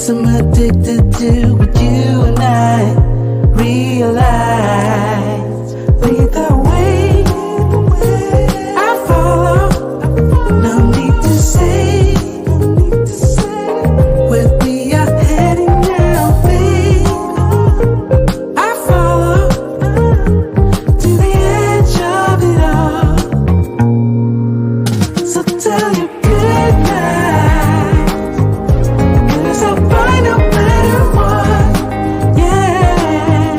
'Cause I'm addicted to what you and I realize. Lead the way, I follow. No need to say where we are heading now, babe. I follow to the edge of it all. So tell your good night, 'cause I'll find no matter what. Yeah,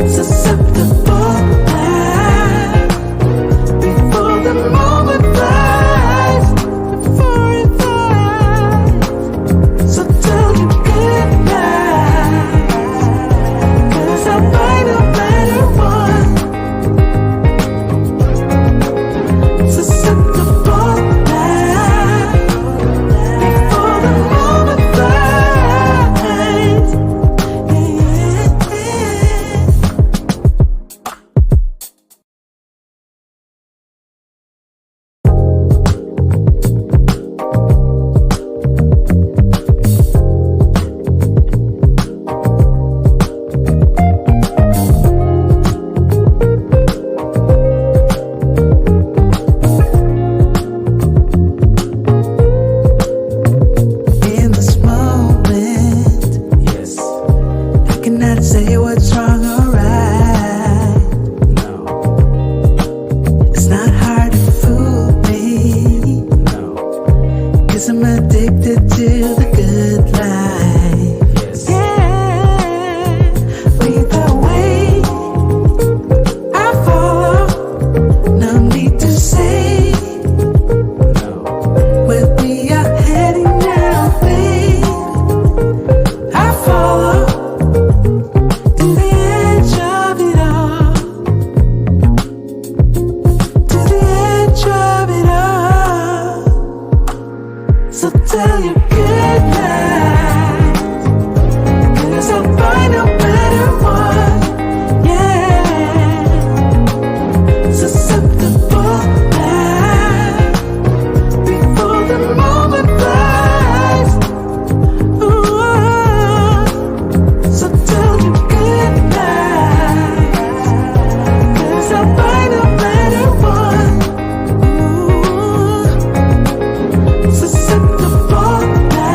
susceptible now before the moment flies, before it flies. So tell your good night, 'cause I'll find no matter what. Susceptible now before the moment flies. In this moment, yes, I cannot say what's wrong or right. No, it's not hard to fool me. No, 'cause I'm addicted to the good life. Yes, yeah, lead the way, I follow. No need to say where we are heading now, babe. I follow to the edge of it all, to the edge of it all. So tell your good night, 'cause I'll find no matter what. Yeah, susceptible now before the moment flies. Ooh, so tell your good night, 'cause I'll find no matter what. Ooh, susceptible now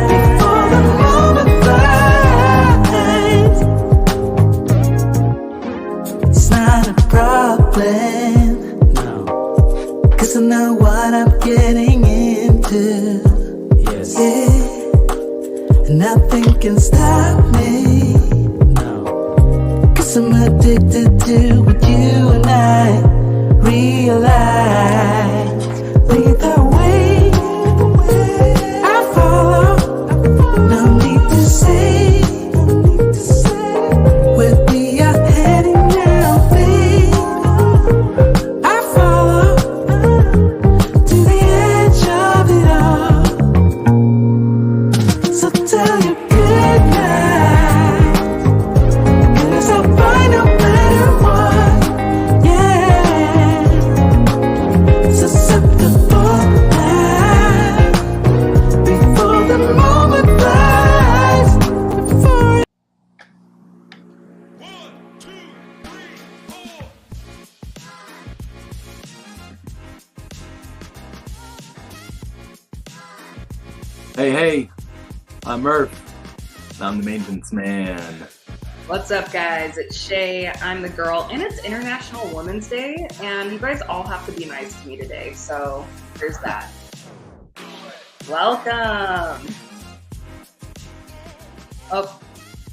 before the moment flies. It's not a problem, no, 'cause I know what I'm getting into. Yes, yeah, and nothing can stop me. No, 'cause I'm addicted to what you and I realize. Lead the way, I follow. No need to say where we are heading now, babe. I follow to the edge of it all. So tell your good night, 'cause I'll find no matter what. Yeah, susceptible now before the moment flies, before it. Hey, I'm Murph. I'm the maintenance man. What's up, guys? It's Shay. I'm the girl, and it's International Women's Day, and you guys all have to be nice to me today, so there's that. Welcome. Oh,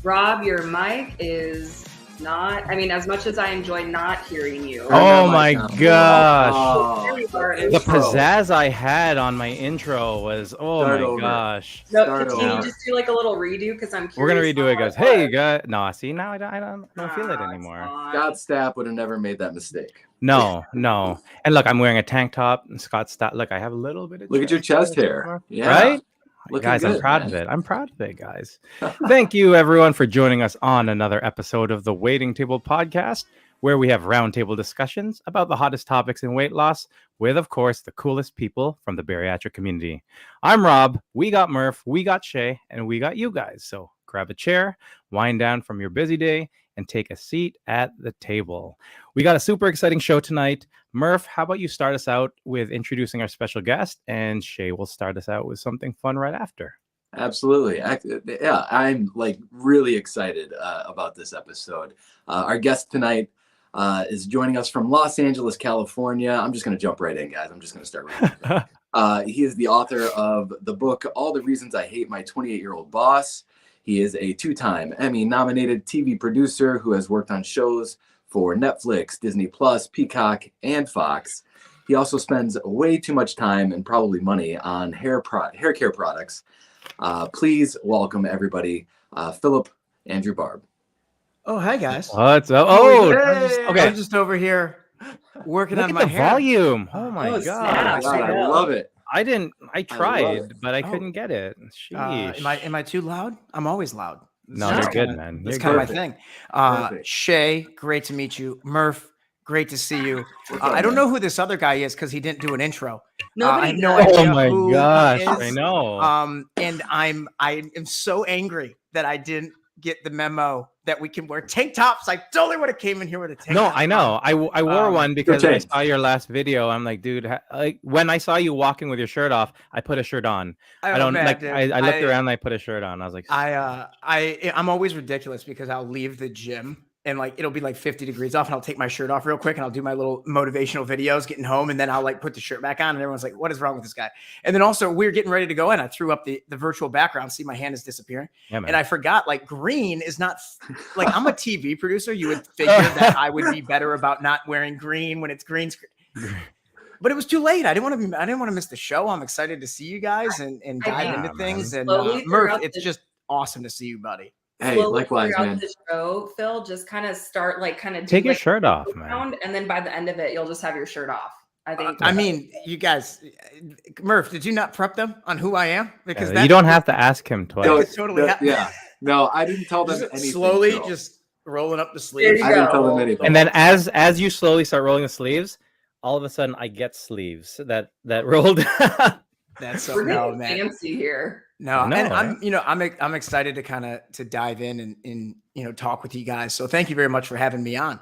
Rob, your mic is not, I mean, as much as I enjoy not hearing you. Oh my gosh. There you are. The pizzazz I had on my intro was, oh Start my over. gosh. No, Start can you over. just do like a little redo? Because I'm curious. We're going to redo how it, guys. it Hey, was. guys. No, see, now I don't feel it Ah, anymore. it's fine. Scott Stapp would have never made that mistake. No. And look, I'm wearing a tank top. And Scott Stat. Look, I have a little bit of Look at your chest hair. hair. Yeah. Right? Looking Guys, good, I'm proud man. of it. I'm proud of it, guys. Thank you, everyone, for joining us on another episode of the Waiting Table Podcast. where we have roundtable discussions about the hottest topics in weight loss with, of course, the coolest people from the bariatric community. I'm Rob, we got Murph, we got Shay, and we got you guys. So grab a chair, wind down from your busy day, and take a seat at the table. We got a super exciting show tonight. Murph, how about you start us out with introducing our special guest, and Shay will start us out with something fun right after. Absolutely. I'm like really excited about this episode. Our guest tonight is joining us from Los Angeles, California. I'm just going to jump right in, guys. I'm just going to start right in. He is the author of the book, All the Reasons I Hate My 28-Year-Old Boss. He is a two-time Emmy-nominated TV producer who has worked on shows for Netflix, Disney Plus, Peacock, and Fox. He also spends way too much time and probably money on hair care products. Please welcome everybody, Philip Andrew Barb. Oh, hi guys. What's up? Oh, Okay, I'm just over here working look on at my the hair. volume. Oh my Oh, god. snap. I love it. I love tried, it. but I couldn't get it. Sheesh. Am I too loud? I'm always loud. No, That's you're good, kinda- man. That's You're kind of my good. thing. Perfect. Shay, great to meet you. Murph, great to see you. What's up, I don't man? know who this other guy is because he didn't do an intro. I Nobody have no does. idea Oh my who he gosh, is. I know. And I am so angry that I didn't get the memo that we can wear tank tops. I totally would have came in here with a tank No, top I know. I wore one because I change. saw your last video. I'm like, dude, like when I saw you walking with your shirt off, I put a shirt on. I don't man, like. dude. I looked around and I put a shirt on. I was like, I'm always ridiculous because I'll leave the gym and like it'll be like 50 degrees off and I'll take my shirt off real quick and I'll do my little motivational videos getting home and then I'll like put the shirt back on and everyone's like, what is wrong with this guy? And then also we're getting ready to go in. I threw up the virtual background. See, my hand is disappearing. yeah, man. And I forgot like green is not like I'm a TV producer. You would figure that I would be better about not wearing green when it's green screen. But it was too late. I didn't want to miss the show. I'm excited to see you guys and dive into things. And Slowly Murph, throughout it's the- just awesome to see you, buddy. Hey, Slowly likewise, throughout man. the show, Phil, just kind of start like kind of Take your shirt off, man. and then by the end of it, you'll just have your shirt off. I think. I mean, you guys, Murph, did you not prep them on who I am? Because You don't have to ask him twice. No, totally yeah. No, I didn't tell them just anything. slowly Phil. just rolling up the There sleeves. you I didn't go. tell them anything. And then as you slowly start rolling the sleeves, all of a sudden I get sleeves that rolled. That's so We're no, getting man. fancy here. No, No, and I'm excited to kind of to dive in and talk with you guys. So thank you very much for having me on.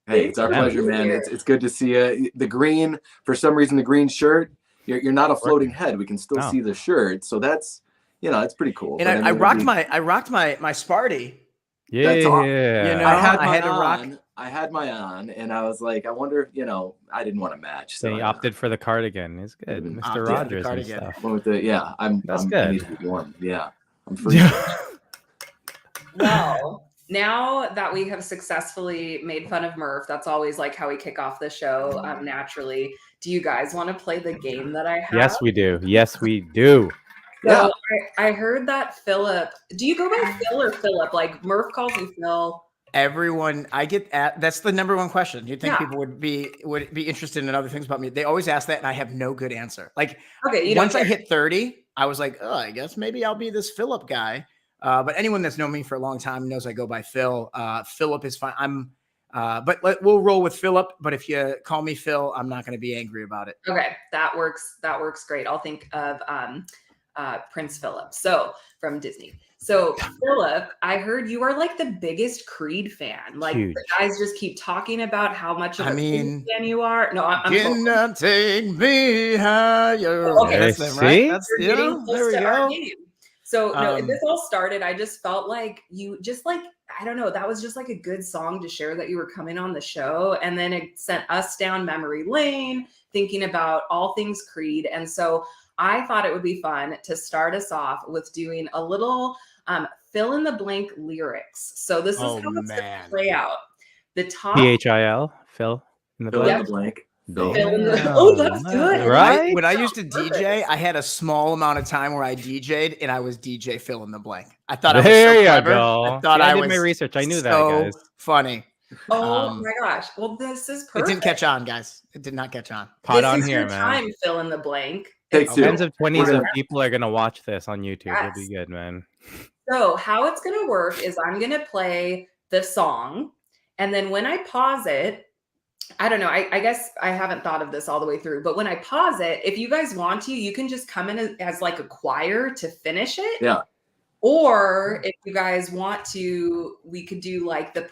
Hey, it's our Yeah. pleasure, man. It's good to see you. The green, for some reason, the green shirt. You're not a floating head. We can still No. see the shirt, so that's it's pretty cool. And But I mean, rocked my Sparty. Yeah. That's all. You know, I had I my had to rock. on. I had my on, and I was like, I wonder if I didn't want to match. So he opted for the cardigan. He's good, Opted Mr. for the Rogers and cardigan. stuff. Went with the, I'm. That's I good. need to be warm. Yeah, I'm free. Well, now that we have successfully made fun of Murph, that's always like how we kick off the show naturally. Do you guys want to play the game that I have? Yes, we do. Yes, we do. So I heard that Philip. Do you go by Phil or Philip? Like Murph calls you Phil. Everyone, I get at that's the number one question. You'd think Yeah. people would be interested in other things about me. They always ask that, and I have no good answer. Like Okay, you once I don't hit 30, I was like, oh, I guess maybe I'll be this Philip guy. But anyone that's known me for a long time knows I go by Phil. Philip is fine. We'll roll with Philip. But if you call me Phil, I'm not going to be angry about it. Okay, that works. That works great. I'll think of Prince Philip. So from Disney. So Philip, I heard you are like the biggest Creed fan. Like Huge. the guys just keep talking about how much of I a mean, Creed fan you are. No, I'm Cannot take me higher. Okay, That's them, see? right? That's You're getting close there we to our go. game. So no, Um, this all started. I just felt like you just like, I don't know, that was just like a good song to share that you were coming on the show. And then it sent us down memory lane, thinking about all things Creed. And so I thought it would be fun to start us off with doing a little fill in the blank lyrics. So this is how it's going to play out. The top PHIL, Phil in the Fill blank. in the blank. fill in the, Damn. oh, that's good. Right? When I used to Perfect. DJ, I had a small amount of time where I DJ'd, and I was DJ fill in the blank. I thought I was There so you clever. go. I thought See, I I did was my research. I knew that, so guys. funny. Oh Um, my gosh. Well, this is It perfect. didn't catch on, guys. It did not catch on. Pot This on is here, your man. time, fill in the blank. Take two. Tens of 20s We're of gonna- people are gonna watch this on YouTube. It'll be Yes. good, man. So how it's going to work is I'm going to play the song, And then when I pause it, I don't know. I guess I haven't thought of this all the way through, but when I pause it, if you guys want to, you can just come in as like a choir to finish it. Yeah. Or if you guys want to, we could do like the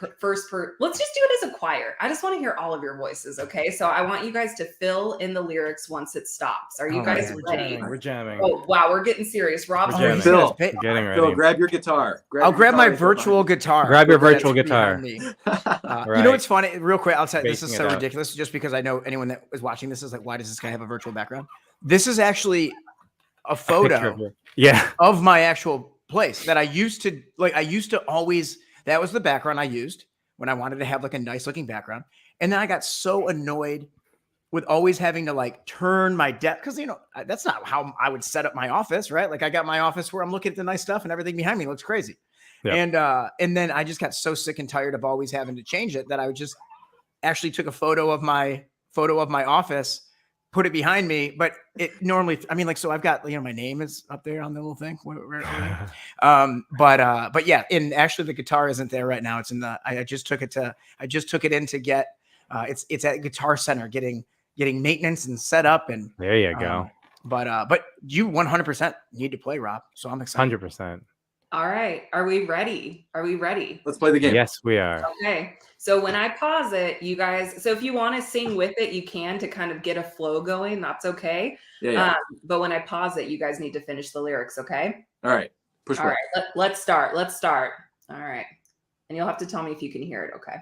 let's just do it as a choir. I just want to hear all of your voices. Okay. So I want you guys to fill in the lyrics once it stops. Are you guys ready? We're jamming. Oh, wow. We're getting serious. Rob, We're jamming. Phil, We're getting ready. Phil, grab your guitar. I'll grab my virtual guitar. Grab your that's virtual guitar. behind me. Right. You know what's funny? Real quick, I'll tell you, this is Spacing so it out. ridiculous. Just because I know anyone that is watching this is like, why does this guy have a virtual background? This is actually a Picture photo of it. Yeah. of my actual place that I used to like. I used to always, that was the background I used when I wanted to have like a nice looking background. And then I got so annoyed with always having to like turn my desk, because you know that's not how I would set up my office, right? Like I got my office where I'm looking at the nice stuff and everything behind me looks crazy. Yeah. And then I just got so sick and tired of always having to change it that I would just actually took a photo of my office, put it behind me. But it normally, I mean, like, so I've got, you know, my name is up there on the little thing. But yeah, and actually the guitar isn't there right now. It's in the, I just took it in to get, it's at Guitar Center getting maintenance and set up. And There you go. but you 100% need to play, Rob. So I'm excited. 100%. all right. Are we ready? Let's play the game. Yes, we are. Okay. So when I pause it, you guys, so if you want to sing with it, you can to kind of get a flow going. That's okay. Yeah. But when I pause it, you guys need to finish the lyrics. Okay. All right. Push All play. right. Let's start. All right. And you'll have to tell me if you can hear it. Okay.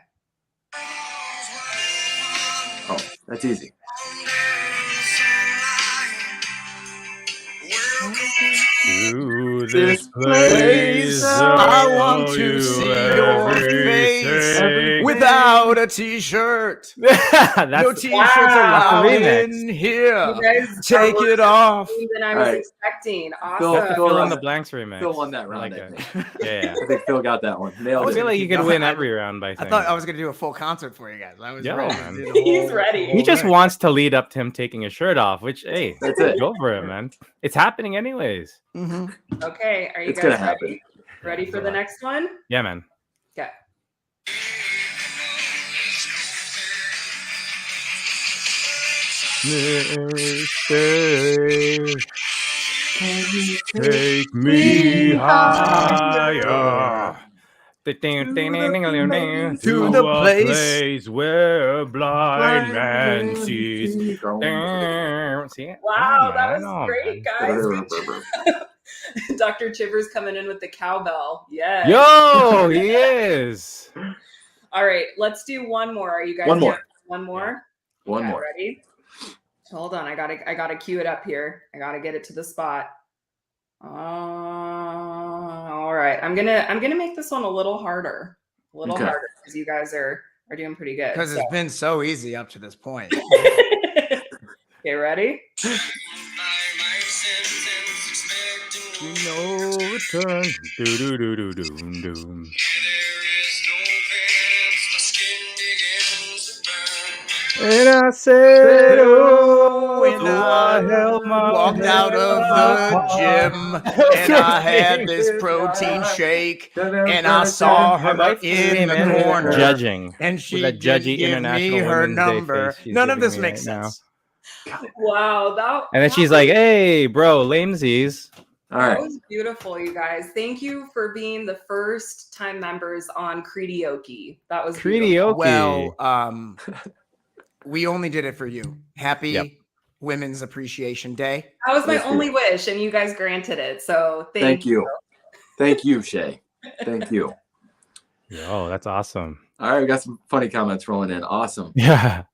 Oh, that's easy. To this place, I want oh, to you see your face everything. without a t-shirt. That's No t-shirts Wow. allowed Remix. in here. You guys Take are it off. worse than I All was right. expecting. Phil, Awesome. Phil, Fill in won the that. blanks remix. Phil won that I round, like I it. think. Yeah. I think Phil got that one. Nailed I it. feel like you could No, win I- every round by I saying thought I that. was going to do a full concert for you guys. I was Yo, ready. man. to do the He's whole- ready. whole He just thing. wants to lead up to him taking his shirt off, which, hey, That's it. go for it, man. It's happening anyways. Mhm. Okay. Are you It's guys gonna happen. ready? Ready for Go the on. next one? Yeah, man. Okay. Take me higher. To the a place where blind man sees. See it? Wow, Oh, that man. was Oh, great, man. guys. Dr. Chivers coming in with the cowbell. Yeah. Yo, he is. All right, let's do one more. Are you guys One more. down? One more? One Okay, more. Ready? Hold on. I gotta cue it up here. I gotta get it to the spot. All right. I'm gonna make this one a little harder. A little Okay. harder because you guys are doing pretty good. Because it's been so easy up to this point. Okay, ready? No return. Do. And I said, oh, When I held my walked out of the gym and I had this protein shake and I saw her in the corner judging. and she With a judgy didn't give me International her Women's Day number. face she's None of giving this me makes right now. sense. Wow, And then she's like, hey, bro, lamesies. All That right. was beautiful, you guys. Thank you for being the first time members on Creedioke. That was beautiful. Creedioke. Well, we only did it for you. Happy Yep. Women's Appreciation Day. That was my Yes, only wish, and you guys granted it. So Thank you. Thank you, Shay. Thank you. Yo, that's awesome. All right, we got some funny comments rolling in. Awesome. Yeah.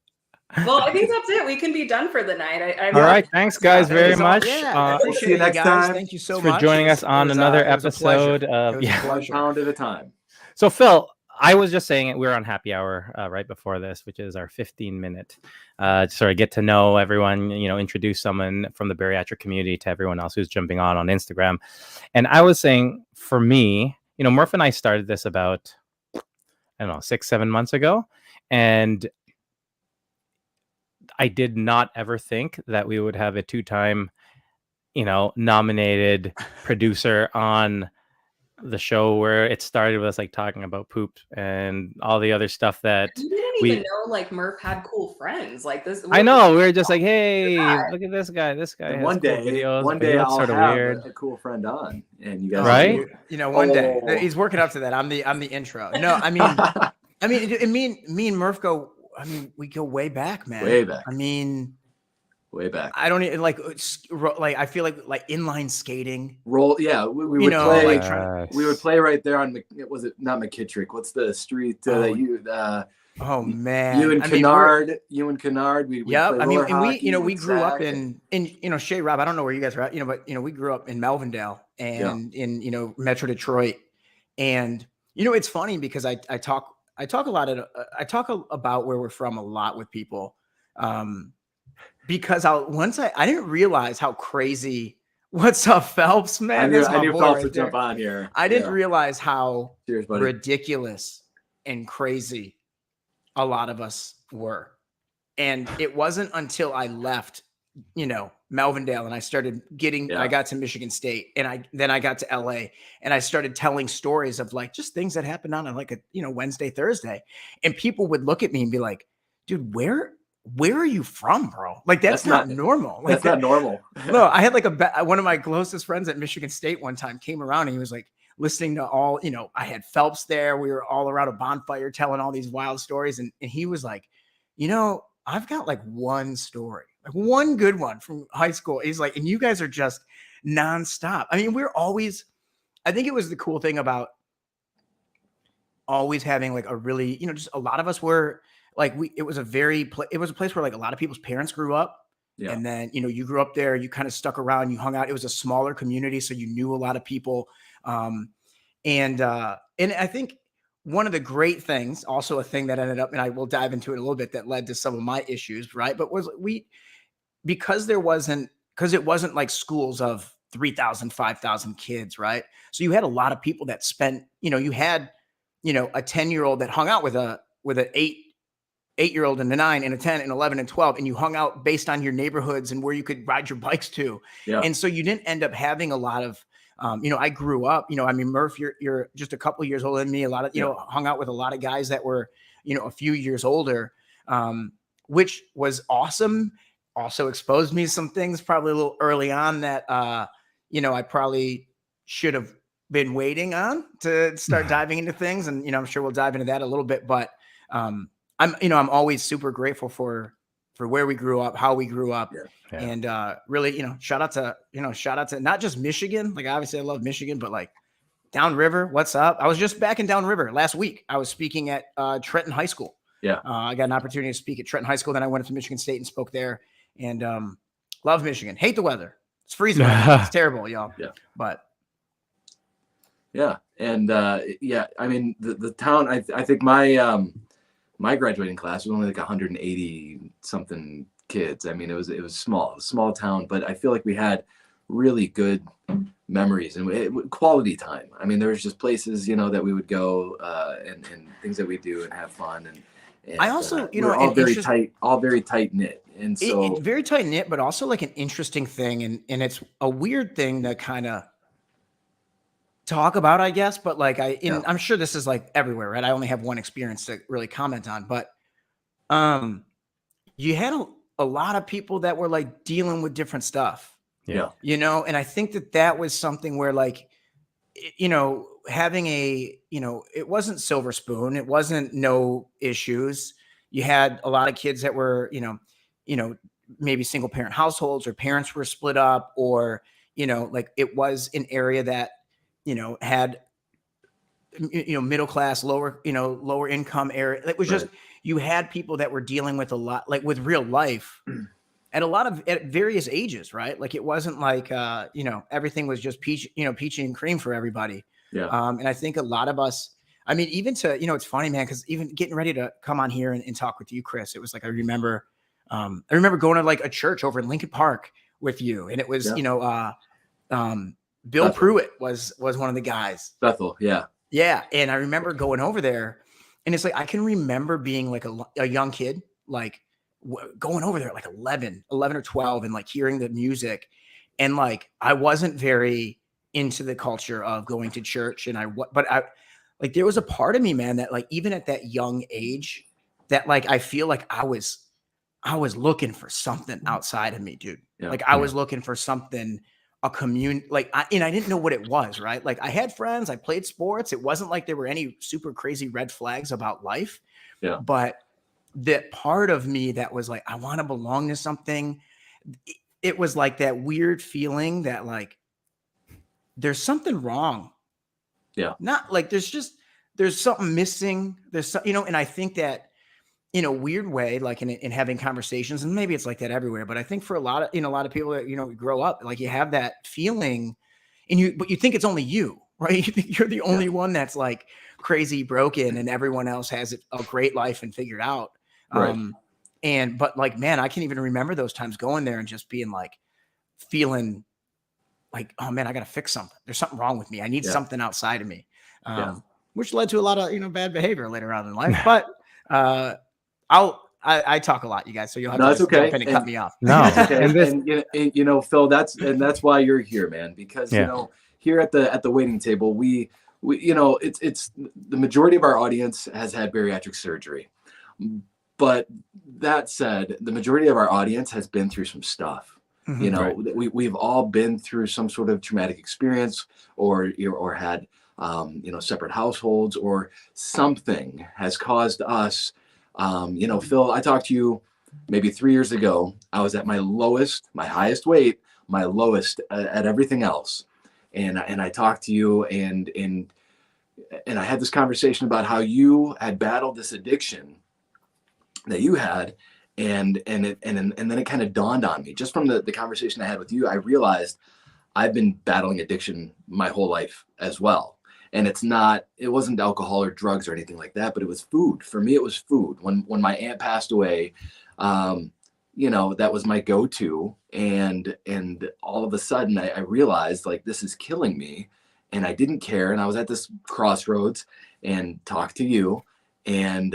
Well, I think that's it. We can be done for the night. All right. Thanks, guys, It very was all- much. Yeah, I we'll see appreciate you it, next guys. time. Thank you so Thanks for much. joining It us was- on it was, another it was a pleasure. episode of- It was a yeah. One pleasure. pound at a time. So, Phil, I was just saying we were on happy hour right before this, which is our 15-minute to sort of get to know everyone, introduce someone from the bariatric community to everyone else who's jumping on Instagram. And I was saying, for me, Murph and I started this about, 6-7 months ago. And I did not ever think that we would have a 2-time, nominated producer on the show where it started with us like talking about poop and all the other stuff that You didn't we even know like Murph had cool friends like this. I know, we were just like, hey, look at this guy. This guy And has one cool day, videos, one but he day looks I'll sort of have weird. a cool friend on, and you guys, Right? One day Oh. he's working up to that. I'm the intro. No, I mean, me and Murph go. I mean, we go way back, man. Way back. I mean, way back. I don't even like I feel like inline skating. Roll, yeah. We You would know, play. like We would play right there on. Was it not McKittrick? What's the street that you? Oh man, You and Kennard. We yeah. play I mean, roller and we hockey grew up Zach. in Shea Rob. I don't know where you guys are at, but we grew up in Melvindale and in Metro Detroit. And it's funny because I talk a lot about where we're from a lot with people. Because I didn't realize how crazy. What's up, Phelps, man? I knew Phelps would jump on here. I didn't realize how Cheers, buddy. ridiculous and crazy a lot of us were. And it wasn't until I left, Melvindale, and I started I got to Michigan State, and then I got to LA, and I started telling stories of like just things that happened on like a Wednesday, Thursday, and people would look at me and be like, dude, where are you from, bro? Like that's not normal. Like that's not normal. No, I had like one of my closest friends at Michigan State one time came around and he was like listening to all, I had Phelps there. We were all around a bonfire telling all these wild stories. And he was like, I've got like one story, like one good one from high school. He's like, and you guys are just nonstop. I mean, I think it was the cool thing about always having like a really, just a lot of us were like, it was a place where like a lot of people's parents grew up. Yeah. And then, you grew up there, you kind of stuck around, you hung out. It was a smaller community. So you knew a lot of people. And I think one of the great things, also a thing that ended up, and I will dive into it a little bit, that led to some of my issues, right? But because it wasn't like schools of 3,000, 5,000 kids, right? So you had a lot of people that spent, you had, a 10-year-old that hung out with an 8-year-old and a 9 and a 10 and 11 and 12, and you hung out based on your neighborhoods and where you could ride your bikes to. Yeah. And so you didn't end up having a lot of, I grew up, Murph, you're just a couple of years older than me. A lot of, hung out with a lot of guys that were, a few years older, which was awesome. Also exposed me to some things probably a little early on that, I probably should have been waiting on to start diving into things. And, I'm sure we'll dive into that a little bit, but, I'm always super grateful for where we grew up, how we grew up. Yeah. And really, shout out to not just Michigan. Like obviously I love Michigan, but like Downriver, what's up? I was just back in Downriver last week. I was speaking at Trenton High School. Yeah. I got an opportunity to speak at Trenton High School. Then I went to Michigan State and spoke there, and love Michigan. Hate the weather. It's freezing. It's terrible, y'all. Yeah. But yeah. And I mean the town, I think my graduating class was only like 180 something kids. I mean, it was small town, but I feel like we had really good memories and quality time. I mean, there was just places, that we would go and things that we do and have fun. And I also, we're all very tight knit. And so it's very tight knit, but also like an interesting thing. And it's a weird thing to kind of talk about, I guess, but like I'm sure this is like everywhere, right? I only have one experience to really comment on, but you had a lot of people that were like dealing with different stuff. Yeah. And I think that was something where like, having it wasn't silver spoon. It wasn't no issues. You had a lot of kids that were, maybe single parent households, or parents were split up, or, like it was an area that, had, middle class, lower income area. It was just, you had people that were dealing with a lot, like with real life at various ages, right? Like it wasn't like, everything was just peachy and cream for everybody. Yeah. And I think a lot of us, I mean, even to, it's funny, man, because even getting ready to come on here and talk with you, Chris, it was like, I remember going to like a church over in Lincoln Park with you, and it was, Bill Pruitt was one of the guys. Bethel. Yeah. Yeah. And I remember going over there, and it's like, I can remember being like a young kid, like going over there at like 11 or 12, and like hearing the music. And like, I wasn't very, into the culture of going to church. And like, there was a part of me, man, that like, even at that young age, that like, I feel like I was looking for something outside of me, dude. Yeah. Like I was looking for something, a community, like I didn't know what it was, right? Like I had friends, I played sports. It wasn't like there were any super crazy red flags about life. Yeah. But that part of me that was like, I want to belong to something. It was like that weird feeling that like, there's something wrong. Yeah. Not like there's something missing. And I think that, in a weird way, like in having conversations, and maybe it's like that everywhere, but I think for a lot of people that, grow up, like you have that feeling but you think it's only you, right? You think you're the only one that's like crazy broken and everyone else has a great life and figured out. Right. But like, man, I can even remember those times going there and just being like, feeling like, oh man, I got to fix something. There's something wrong with me. I need something outside of me. Which led to a lot of, bad behavior later on in life, but, I talk a lot, you guys, so you'll have to jump in and cut me off. No, okay. And Phil, that's why you're here, man, because here at the waiting table, we it's the majority of our audience has had bariatric surgery, but that said, the majority of our audience has been through some stuff. We've all been through some sort of traumatic experience, or had separate households, or something has caused us. Phil, I talked to you maybe 3 years ago. I was at my lowest, my highest weight, my lowest at everything else. And I talked to you and I had this conversation about how you had battled this addiction that you had. And then it kind of dawned on me, just from the conversation I had with you, I realized I've been battling addiction my whole life as well. And it wasn't alcohol or drugs or anything like that, but it was food. For me, it was food. When my aunt passed away, that was my go-to. And all of a sudden I realized, like, this is killing me, and I didn't care. And I was at this crossroads and talked to you, and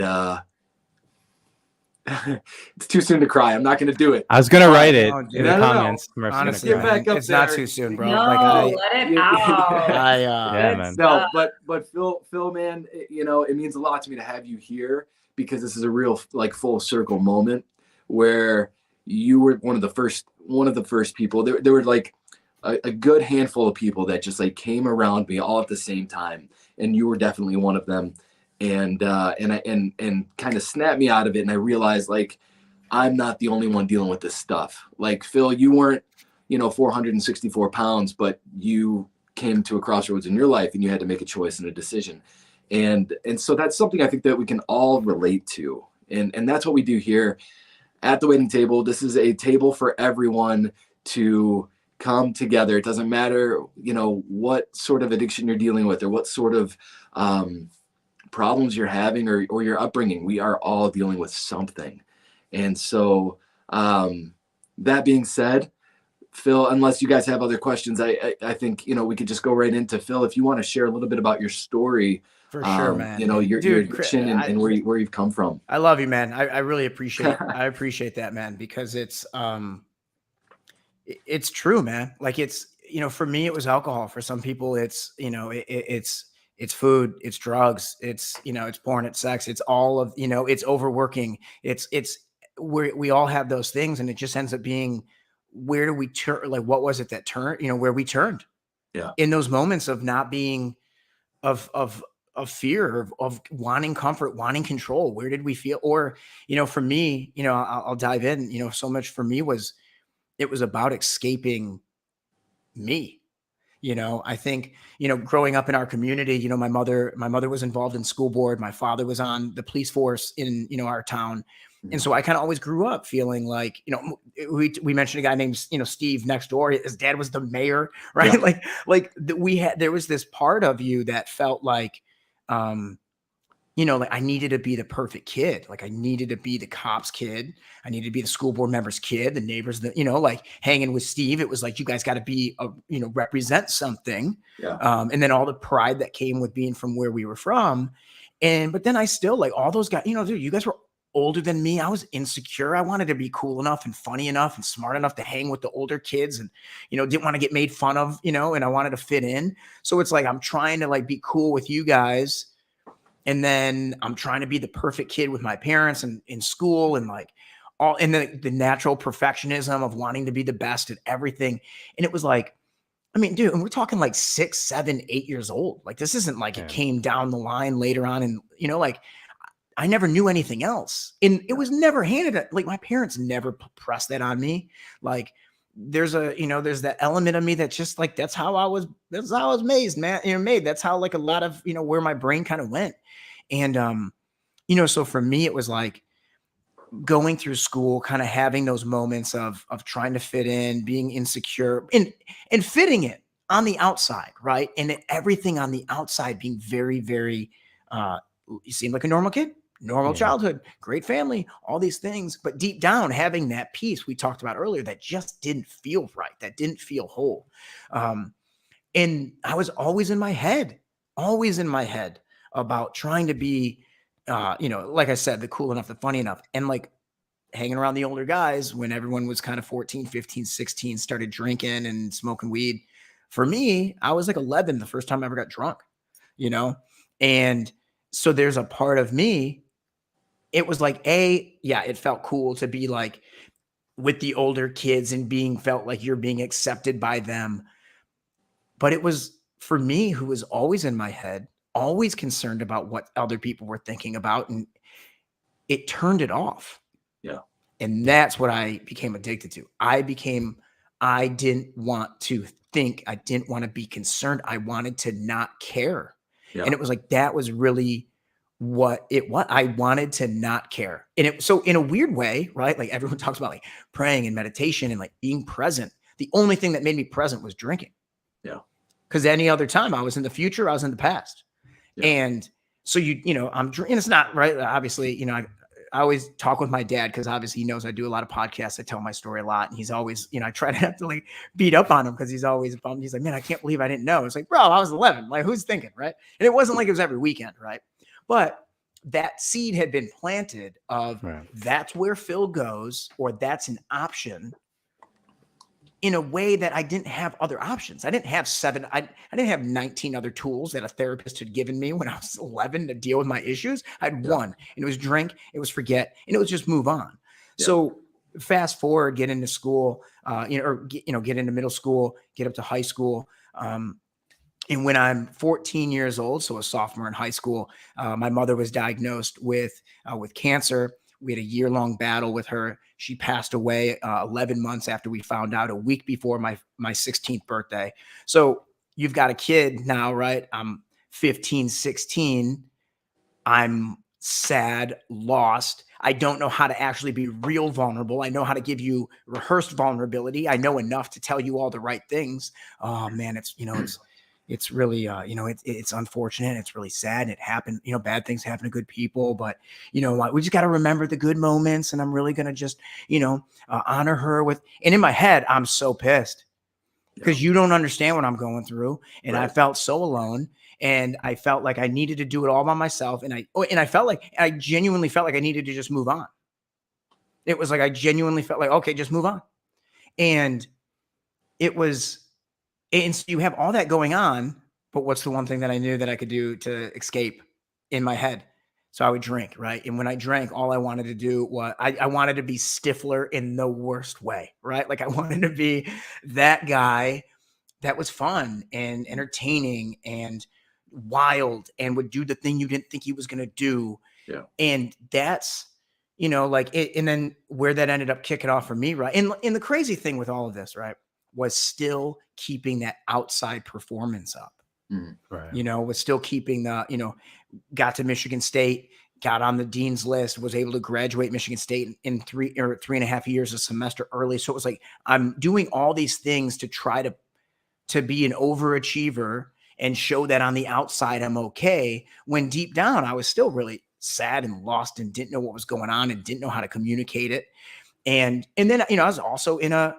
it's too soon to cry. I'm not going to do it. I was going to write it in the no. comments. Honestly, get back up it's there. not too soon, bro. No, Like let it out. Yeah, man. No, but Phil, man, it means a lot to me to have you here, because this is a real like full circle moment where you were one of the first people. There were like a good handful of people that just like came around me all at the same time, and you were definitely one of them. And kind of snapped me out of it. And I realized, like, I'm not the only one dealing with this stuff. Like, Phil, you weren't, 464 pounds, but you came to a crossroads in your life and you had to make a choice and a decision. And so that's something I think that we can all relate to. And that's what we do here at the waiting table. This is a table for everyone to come together. It doesn't matter, what sort of addiction you're dealing with, or what sort of, problems you're having, or your upbringing. We are all dealing with something. And so that being said, Phil, unless you guys have other questions, I think we could just go right into Phil. If you want to share a little bit about your story, for sure, man. your addiction and where you've come from. I love you, man. I really appreciate I appreciate that, man, because it's true, man. Like, it's, for me, it was alcohol. For some people, it's it's food, it's drugs, it's porn, it's sex, it's all of, it's overworking. It's we all have those things, and it just ends up being, where do we turn? Like, what was it that turned, where we turned in those moments of not being, of fear, of wanting comfort, wanting control. Where did we feel? Or, for me, I'll dive in, so much for me it was about escaping me. I think, growing up in our community, my mother was involved in school board. My father was on the police force in, our town. And so I kind of always grew up feeling like, we mentioned a guy named, Steve next door. His dad was the mayor, right? Yeah. There was this part of you that felt like, like I needed to be the perfect kid. Like I needed to be the cop's kid. I needed to be the school board member's kid, the neighbors, like hanging with Steve. It was like, you guys got to be, represent something. Yeah. And then all the pride that came with being from where we were from. But then I still, like, all those guys, dude, you guys were older than me. I was insecure. I wanted to be cool enough and funny enough and smart enough to hang with the older kids and, didn't want to get made fun of, and I wanted to fit in. So it's like, I'm trying to like be cool with you guys. And then I'm trying to be the perfect kid with my parents and in school and like all in the natural perfectionism of wanting to be the best at everything. And it was like, I mean, dude, and we're talking like 6, 7, 8 years old. Like, this isn't like it came down the line later on. And, like I never knew anything else. And it was never handed like my parents never pressed that on me. Like there's that element of me that's just like, that's how I was made, man. That's how like a lot of, where my brain kind of went. And, so for me, it was like going through school, kind of having those moments of trying to fit in, being insecure and fitting it on the outside. Right. And everything on the outside being very, very, you seem like a normal kid, normal childhood, great family, all these things. But deep down, having that peace we talked about earlier, that just didn't feel right. That didn't feel whole. And I was always in my head about trying to be, like I said, the cool enough, the funny enough, and like hanging around the older guys when everyone was kind of 14, 15, 16, started drinking and smoking weed. For me, I was like 11 the first time I ever got drunk, and so there's a part of me, it was like, it felt cool to be like with the older kids and felt like you're being accepted by them. But it was for me, who was always in my head, always concerned about what other people were thinking about. And it turned it off. Yeah. And that's what I became addicted to. I didn't want to think. I didn't want to be concerned. I wanted to not care. Yeah. And it was like, that was really what I wanted to not care. And so in a weird way, right? Like everyone talks about like praying and meditation and like being present. The only thing that made me present was drinking. Yeah. Because any other time I was in the future, I was in the past. Yeah. And so I'm drinking. It's not right. Obviously, I always talk with my dad because obviously he knows I do a lot of podcasts. I tell my story a lot, and he's always, I try to have to like beat up on him because he's always bummed. He's like, man, I can't believe I didn't know. It's like, bro, I was 11. Like, who's thinking, right? And it wasn't like it was every weekend, right? But that seed had been planted of that's where Phil goes, or that's an option. In a way that I didn't have other options. I didn't have I didn't have 19 other tools that a therapist had given me when I was 11 to deal with my issues. I had one, and it was drink, it was forget, and it was just move on. Yeah. So fast forward, get into school, get into middle school, get up to high school. And when I'm 14 years old, so a sophomore in high school, my mother was diagnosed with cancer. We had a year-long battle with her. She passed away 11 months after we found out, a week before my 16th birthday. So you've got a kid now, right? I'm 15, 16. I'm sad, lost. I don't know how to actually be real vulnerable. I know how to give you rehearsed vulnerability. I know enough to tell you all the right things. Oh man, it's really, it's unfortunate. It's really sad. It happened, bad things happen to good people, but we just got to remember the good moments. And I'm really going to just, honor her and in my head, I'm so pissed because you don't understand what I'm going through. And I felt so alone, and I felt like I needed to do it all by myself. And I genuinely felt like I needed to just move on. It was like, I genuinely felt like, okay, just move on. And so you have all that going on, but what's the one thing that I knew that I could do to escape in my head? So I would drink, right? And when I drank, all I wanted to do was I wanted to be Stifler in the worst way, right? Like I wanted to be that guy that was fun and entertaining and wild and would do the thing you didn't think he was going to do. Yeah. And that's, and then where that ended up kicking off for me, right? And the crazy thing with all of this, right, was still keeping that outside performance up. Right. Was still keeping got to Michigan State, got on the dean's list, was able to graduate Michigan State in 3.5 years, a semester early. So it was like, I'm doing all these things to try to be an overachiever and show that on the outside I'm okay, when deep down I was still really sad and lost and didn't know what was going on and didn't know how to communicate it. And then, I was also in a,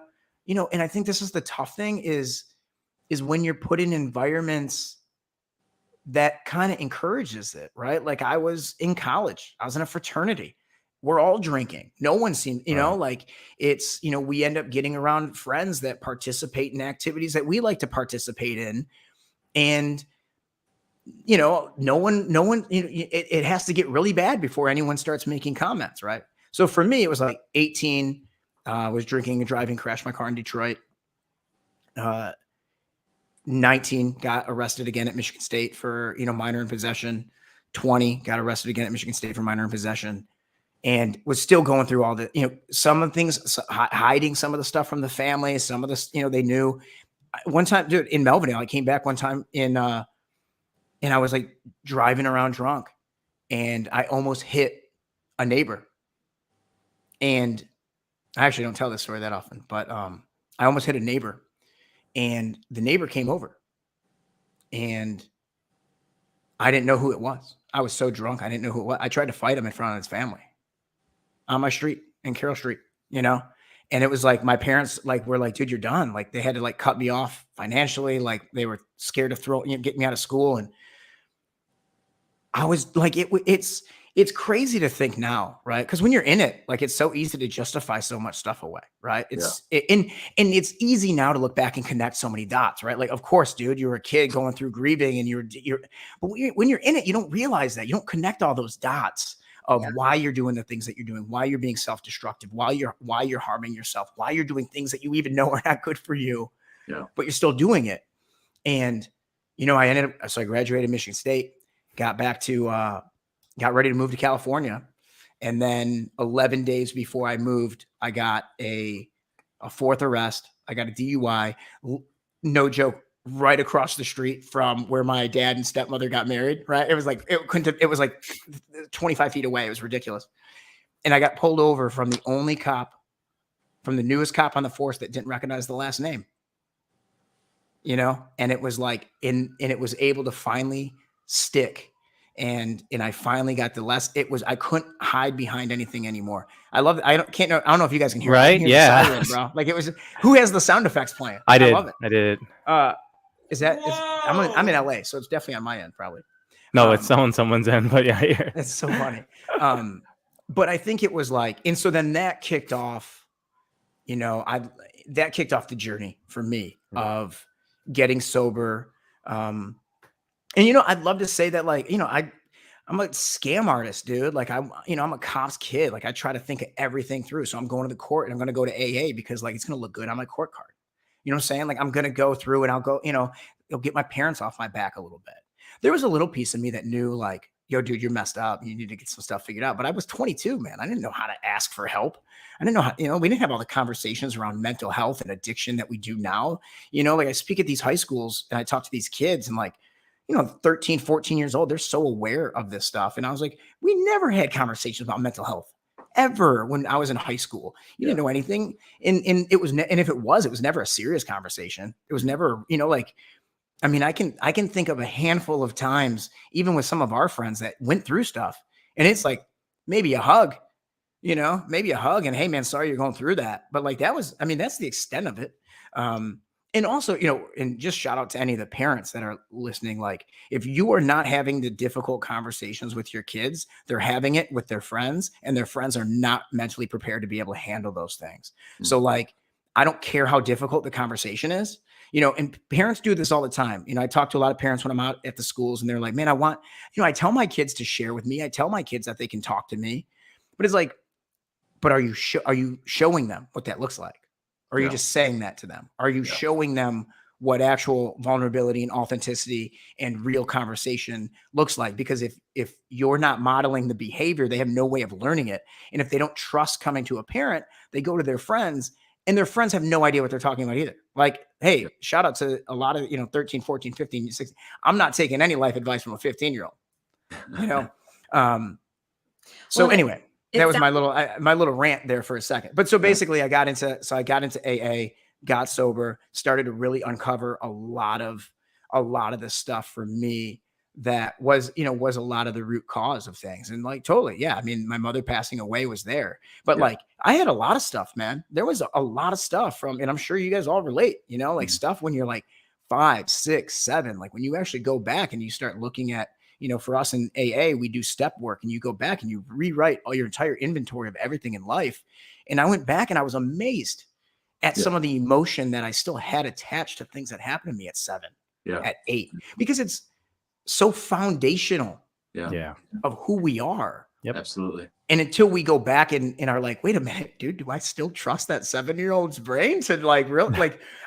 and I think this is the tough thing is when you're put in environments that kind of encourages it, right? Like I was in college, I was in a fraternity we're all drinking. No one seems, Right. like it's, we end up getting around friends that participate in activities that we like to participate in. And, no one, it has to get really bad before anyone starts making comments. Right. So for me, it was like 18, was drinking and driving, crashed my car in Detroit. 19, got arrested again at Michigan State for, minor in possession. 20, got arrested again at Michigan State for minor in possession, and was still going through all the, some of the things, hiding some of the stuff from the family, some of this, they knew. One time, dude, in Melvindale, I came back one time and I was like driving around drunk, and I almost hit a neighbor. And I actually don't tell this story that often, but I almost hit a neighbor, and the neighbor came over, and I didn't know who it was. I was so drunk, I didn't know who it was. I tried to fight him in front of his family on my street in Carroll Street, and it was like my parents were like, dude, you're done. Like they had to cut me off financially. Like they were scared to get me out of school. And I was like, it's crazy to think now, right? Because when you're in it, it's so easy to justify so much stuff away, right? And it's easy now to look back and connect so many dots, right? Like, of course, dude, you were a kid going through grieving, and but when you're in it, you don't realize that. You don't connect all those dots of why you're doing the things that you're doing, why you're being self-destructive, why you're harming yourself, why you're doing things that you even know are not good for you, but you're still doing it. And, I graduated Michigan State, got ready to move to California. And then 11 days before I moved, I got a fourth arrest. I got a DUI, no joke, right across the street from where my dad and stepmother got married. Right. It was like, it was like 25 feet away. It was ridiculous. And I got pulled over from the newest cop on the force that didn't recognize the last name, and it was like, and it was able to finally stick. And I finally got I couldn't hide behind anything anymore. I love it. I don't know if you guys can hear it. Right. Hear Yeah. the siren, bro. Like it was, who has the sound effects playing? I did. love it. I did. I'm in LA, so it's definitely on my end, probably. No, it's on someone's end, but yeah. It's so funny. But I think it was and so then that kicked off, that kicked off the journey for me of getting sober. And, I'd love to say that, I'm a scam artist, dude. I'm a cop's kid. I try to think of everything through. So I'm going to the court, and I'm going to go to AA because it's going to look good on my court card. You know what I'm saying? I'm going to go through, and I'll go, it'll get my parents off my back a little bit. There was a little piece of me that knew yo, dude, you're messed up. You need to get some stuff figured out. But I was 22, man. I didn't know how to ask for help. I didn't know how, we didn't have all the conversations around mental health and addiction that we do now. I speak at these high schools, and I talk to these kids, and 13, 14 years old, they're so aware of this stuff. And I was like, we never had conversations about mental health ever when I was in high school. You didn't know anything. And it was, and if it was never a serious conversation. It was never, I can think of a handful of times, even with some of our friends that went through stuff, and it's maybe a hug, and hey man, sorry you're going through that. But that's the extent of it. And also, and just shout out to any of the parents that are listening. If you are not having the difficult conversations with your kids, they're having it with their friends, and their friends are not mentally prepared to be able to handle those things. Mm-hmm. So I don't care how difficult the conversation is, and parents do this all the time. I talk to a lot of parents when I'm out at the schools, and they're like, man, I tell my kids to share with me. I tell my kids that they can talk to me, but it's but are you showing them what that looks like? Or are you just saying that to them? Are you showing them what actual vulnerability and authenticity and real conversation looks like? Because if you're not modeling the behavior, they have no way of learning it. And if they don't trust coming to a parent, they go to their friends, and their friends have no idea what they're talking about either. Hey, shout out to a lot of, 13, 14, 15, 16. I'm not taking any life advice from a 15-year-old, Anyway. That was my little rant there for a second. But so basically I got into AA, got sober, started to really uncover a lot of the stuff for me that was a lot of the root cause of things. And totally. Yeah. My mother passing away was there, but I had a lot of stuff, man. There was a lot of stuff and I'm sure you guys all relate, stuff when you're 5, 6, 7, when you actually go back and you start looking at, for us in AA, we do step work, and you go back and you rewrite all your entire inventory of everything in life. And I went back and I was amazed at some of the emotion that I still had attached to things that happened to me at 7, at 8, because it's so foundational of who we are. Yep. Absolutely. And until we go back and are like, wait a minute, dude, do I still trust that 7-year-old's brain to like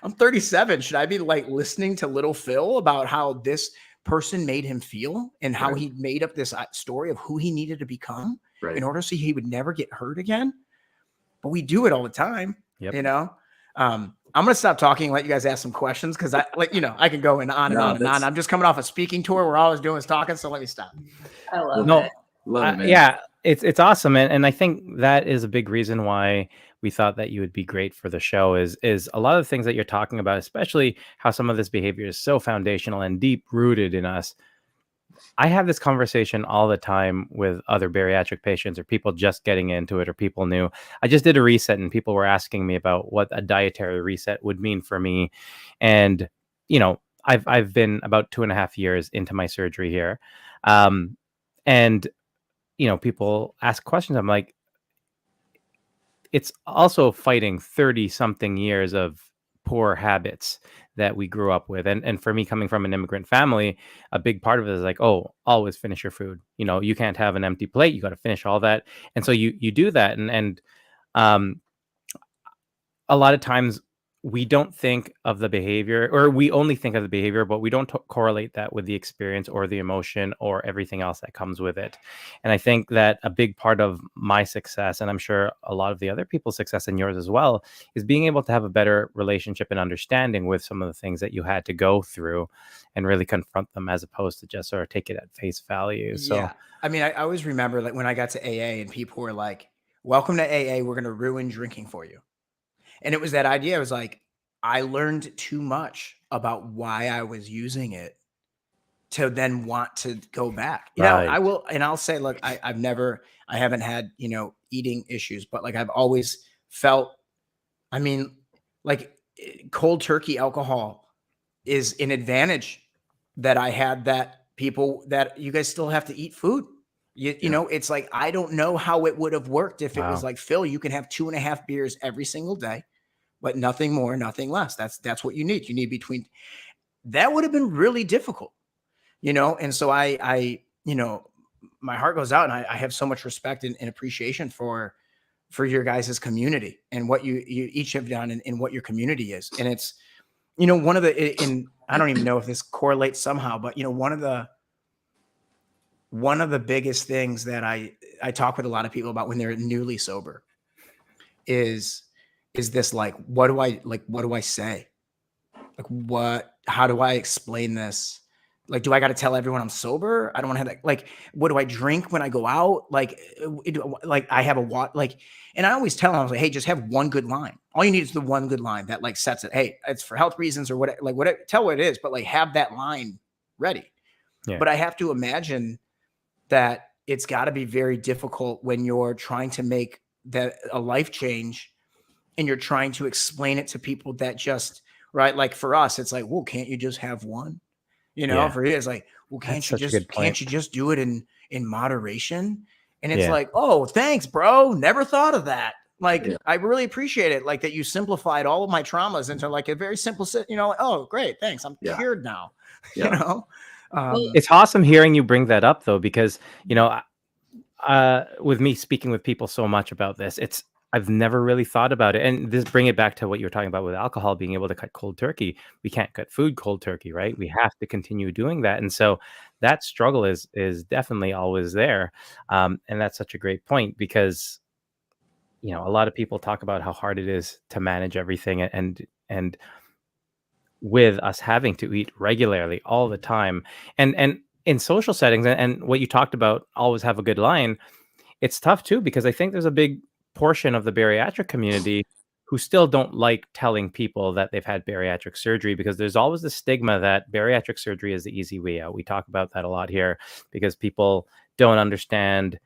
I'm 37. Should I be like listening to little Phil about how this person made him feel and how he made up this story of who he needed to become in order so he would never get hurt again? But we do it all the time, I'm going to stop talking and let you guys ask some questions, because I can go on and on and on. I'm just coming off a speaking tour where all I was doing is talking. So let me stop. I love it. Love it, man. Yeah, it's awesome. And I think that is a big reason why we thought that you would be great for the show is a lot of the things that you're talking about, especially how some of this behavior is so foundational and deep rooted in us. I have this conversation all the time with other bariatric patients or people just getting into it or people new. I just did a reset and people were asking me about what a dietary reset would mean for me. And, I've been about 2.5 years into my surgery here. And people ask questions. I'm like, it's also fighting 30 something years of poor habits that we grew up with. And for me, coming from an immigrant family, a big part of it is like, oh, always finish your food. You can't have an empty plate. You got to finish all that. And so you do that. And a lot of times we don't think of the behavior, or we only think of the behavior, but we don't correlate that with the experience or the emotion or everything else that comes with it. And I think that a big part of my success, and I'm sure a lot of the other people's success and yours as well, is being able to have a better relationship and understanding with some of the things that you had to go through and really confront them, as opposed to just sort of take it at face value. So, yeah. I mean, I always remember like when I got to AA and people were like, welcome to AA. We're going to ruin drinking for you. And it was that idea. I was like, I learned too much about why I was using it to then want to go back. I will, and I'll say, look, I haven't had, eating issues, but like I've always felt, like cold turkey alcohol is an advantage that I had, that people, that you guys still have to eat food. It's like, I don't know how it would have worked if it was like, Phil, you can have 2.5 beers every single day, but nothing more, nothing less. That's what you need. You need between. That would have been really difficult, And so I my heart goes out, and I have so much respect and appreciation for your guys' community and what you each have done and what your community is. And it's, one of the, I don't even know if this correlates somehow, but one of the biggest things that I talk with a lot of people about when they're newly sober is this, like, what do I say? Like, how do I explain this? Like, do I got to tell everyone I'm sober? I don't want to have that. Like, what do I drink when I go out? Like I have and I always tell them, I was like, hey, just have one good line. All you need is the one good line that like sets it. Hey, it's for health reasons or whatever, tell what it is, but like have that line ready. Yeah. But I have to imagine that it's got to be very difficult when you're trying to make that a life change and you're trying to explain it to people that just, right. Like for us, it's like, well, can't you just have one? For you, it's like, well, can't you just do it in moderation? And it's like, oh, thanks, bro. Never thought of that. Like, I really appreciate it. Like that you simplified all of my traumas into like a very simple, like, oh, great. Thanks. I'm cured now, it's awesome hearing you bring that up though, because, with me speaking with people so much about this, I've never really thought about it. And this bring it back to what you were talking about with alcohol, being able to cut cold turkey. We can't cut food cold turkey, right? We have to continue doing that. And so that struggle is definitely always there. And that's such a great point because, a lot of people talk about how hard it is to manage everything and with us having to eat regularly all the time and in social settings and what you talked about, always have a good line. It's tough too, because I think there's a big portion of the bariatric community who still don't like telling people that they've had bariatric surgery, because there's always the stigma that bariatric surgery is the easy way out. We talk about that a lot here because people don't understand.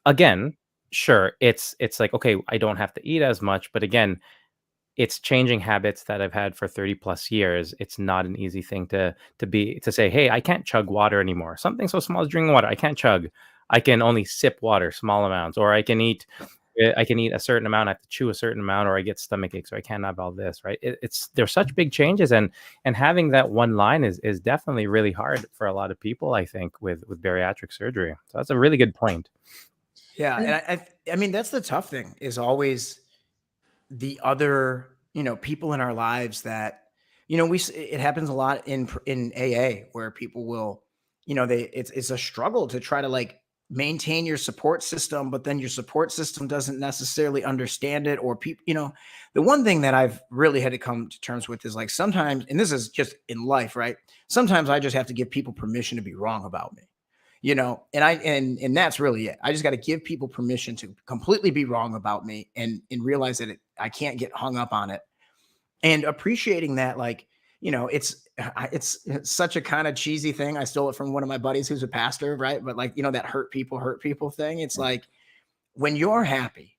Again, sure, it's like, okay, I don't have to eat as much, but again, it's changing habits that I've had for 30 plus years. It's not an easy thing to say, hey, I can't chug water anymore. Something so small as drinking water. I can't chug. I can only sip water, small amounts, or I can eat a certain amount. I have to chew a certain amount, or I get stomach aches, or I can't have all this. Right? There's such big changes, and having that one line is definitely really hard for a lot of people. I think with bariatric surgery. So that's a really good point. Yeah, and I mean that's the tough thing is always the other, people in our lives that, it happens a lot in AA where people will, it's a struggle to try to like maintain your support system, but then your support system doesn't necessarily understand it, or people, the one thing that I've really had to come to terms with is like sometimes, and this is just in life, right? Sometimes I just have to give people permission to be wrong about me. And that's really it. I just got to give people permission to completely be wrong about me and realize that I can't get hung up on it, and appreciating that, like, it's such a kind of cheesy thing. I stole it from one of my buddies who's a pastor, right? But like, that hurt people thing. It's like when you're happy,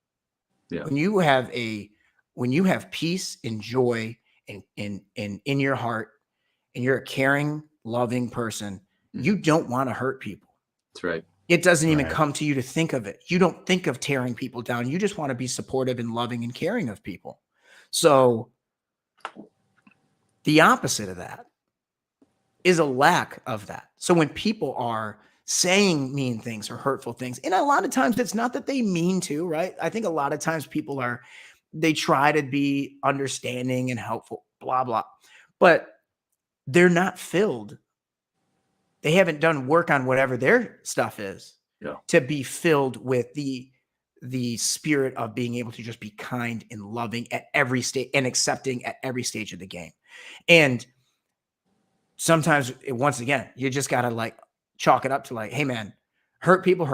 when you have peace and joy in your heart, and you're a caring, loving person, you don't want to hurt people. That's right. It doesn't even come to you to think of it. You don't think of tearing people down. You just want to be supportive and loving and caring of people. So the opposite of that is a lack of that. So when people are saying mean things or hurtful things, and a lot of times it's not that they mean to, right? I think a lot of times people they try to be understanding and helpful, blah, blah, but they're not filled. They haven't done work on whatever their stuff is to be filled with the spirit of being able to just be kind and loving at every stage and accepting at every stage of the game. And sometimes, once again, you just got to like chalk it up to like, hey man, hurt people.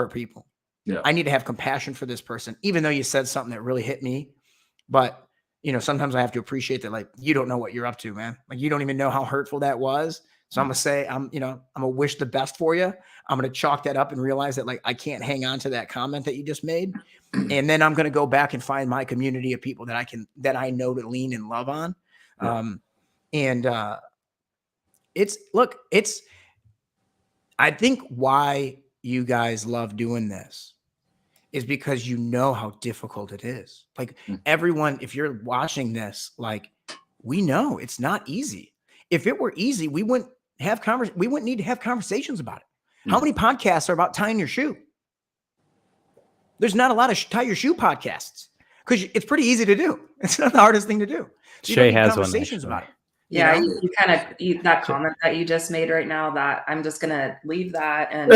Yeah. I need to have compassion for this person, even though you said something that really hit me. But, sometimes I have to appreciate that, like, you don't know what you're up to, man. Like, you don't even know how hurtful that was. So I'm going to say, I'm going to wish the best for you. I'm going to chalk that up and realize that, like, I can't hang on to that comment that you just made. And then I'm going to go back and find my community of people that I know to lean and love on. Yeah. I think why you guys love doing this is because you know how difficult it is. Like everyone, if you're watching this, like, we know it's not easy. If it were easy, we wouldn't need to have conversations about it. How many podcasts are about tying your shoe? There's not a lot of tie your shoe podcasts because it's pretty easy to do. It's not the hardest thing to do. So Shay has conversations about it. Yeah, you kind of that comment that you just made right now, that I'm just gonna leave that and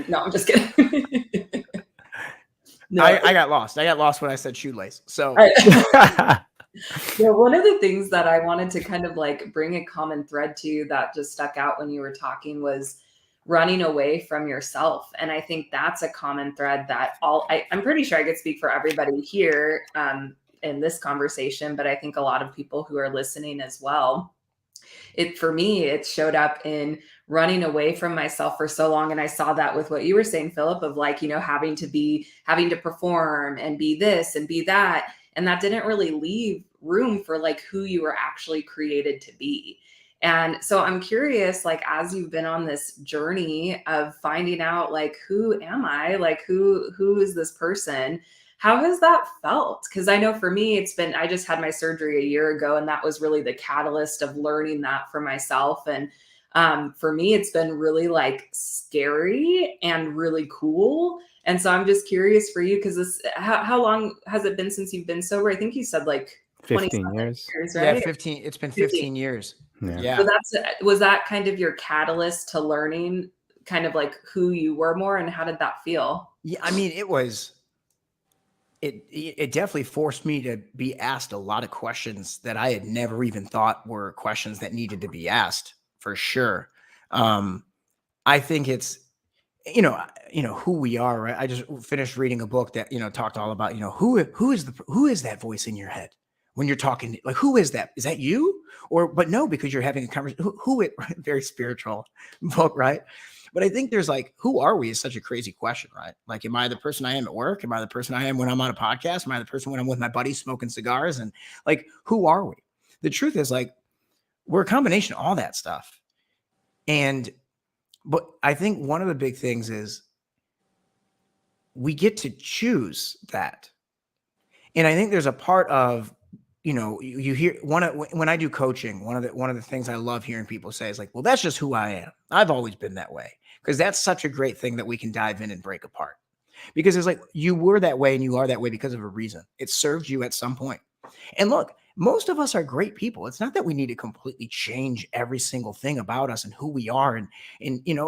no, I'm just kidding. No. I got lost. I got lost when I said shoelace. So yeah, one of the things that I wanted to kind of like bring a common thread to that just stuck out when you were talking was running away from yourself. And I think that's a common thread that I'm pretty sure I could speak for everybody here in this conversation, but I think a lot of people who are listening as well. For me, it showed up in running away from myself for so long. And I saw that with what you were saying, Philip, of like, having to perform and be this and be that. And that didn't really leave room for like who you were actually created to be. And so I'm curious, like, as you've been on this journey of finding out, like, who am I? Like, who is this person? How has that felt? Because I know for me, I just had my surgery a year ago, and that was really the catalyst of learning that for myself. And for me, it's been really like scary and really cool. And so I'm just curious for you, because how long has it been since you've been sober? I think you said like 15 years. Right? Yeah, 15. It's been 15 years. Yeah. So was that kind of your catalyst to learning kind of like who you were more, and how did that feel? Yeah, I mean, it definitely forced me to be asked a lot of questions that I had never even thought were questions that needed to be asked, for sure. I think it's, who we are, right? I just finished reading a book that, talked all about, who is that voice in your head? when you're talking, like, who is that? Is that you? But no, because you're having a conversation. Very spiritual book, right? But I think there's like, who are we is such a crazy question, right? Like, am I the person I am at work? Am I the person I am when I'm on a podcast? Am I the person when I'm with my buddies smoking cigars? And like, who are we? The truth is, like, we're a combination of all that stuff. But I think one of the big things is we get to choose that. And I think there's a part of, you hear when I do coaching, one of the things I love hearing people say is like, well, that's just who I am. I've always been that way. Because that's such a great thing that we can dive in and break apart. Because it's like, you were that way and you are that way because of a reason. It served you at some point. And look, most of us are great people. It's not that we need to completely change every single thing about us and who we are. And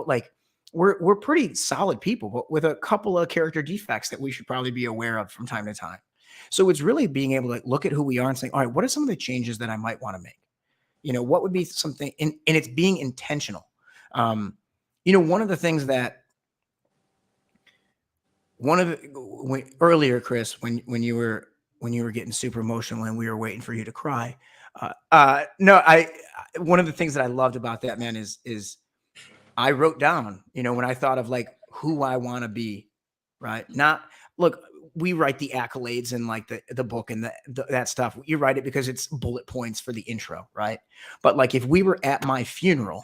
like, we're pretty solid people, but with a couple of character defects that we should probably be aware of from time to time. So it's really being able to look at who we are and say, all right, what are some of the changes that I might want to make? What would be something, and it's being intentional. One of the things that earlier, Chris, when you were getting super emotional and we were waiting for you to cry. One of the things that I loved about that, man, is I wrote down, when I thought of like who I want to be, right? Look, we write the accolades and like the book and that stuff. You write it because it's bullet points for the intro, right? But like, if we were at my funeral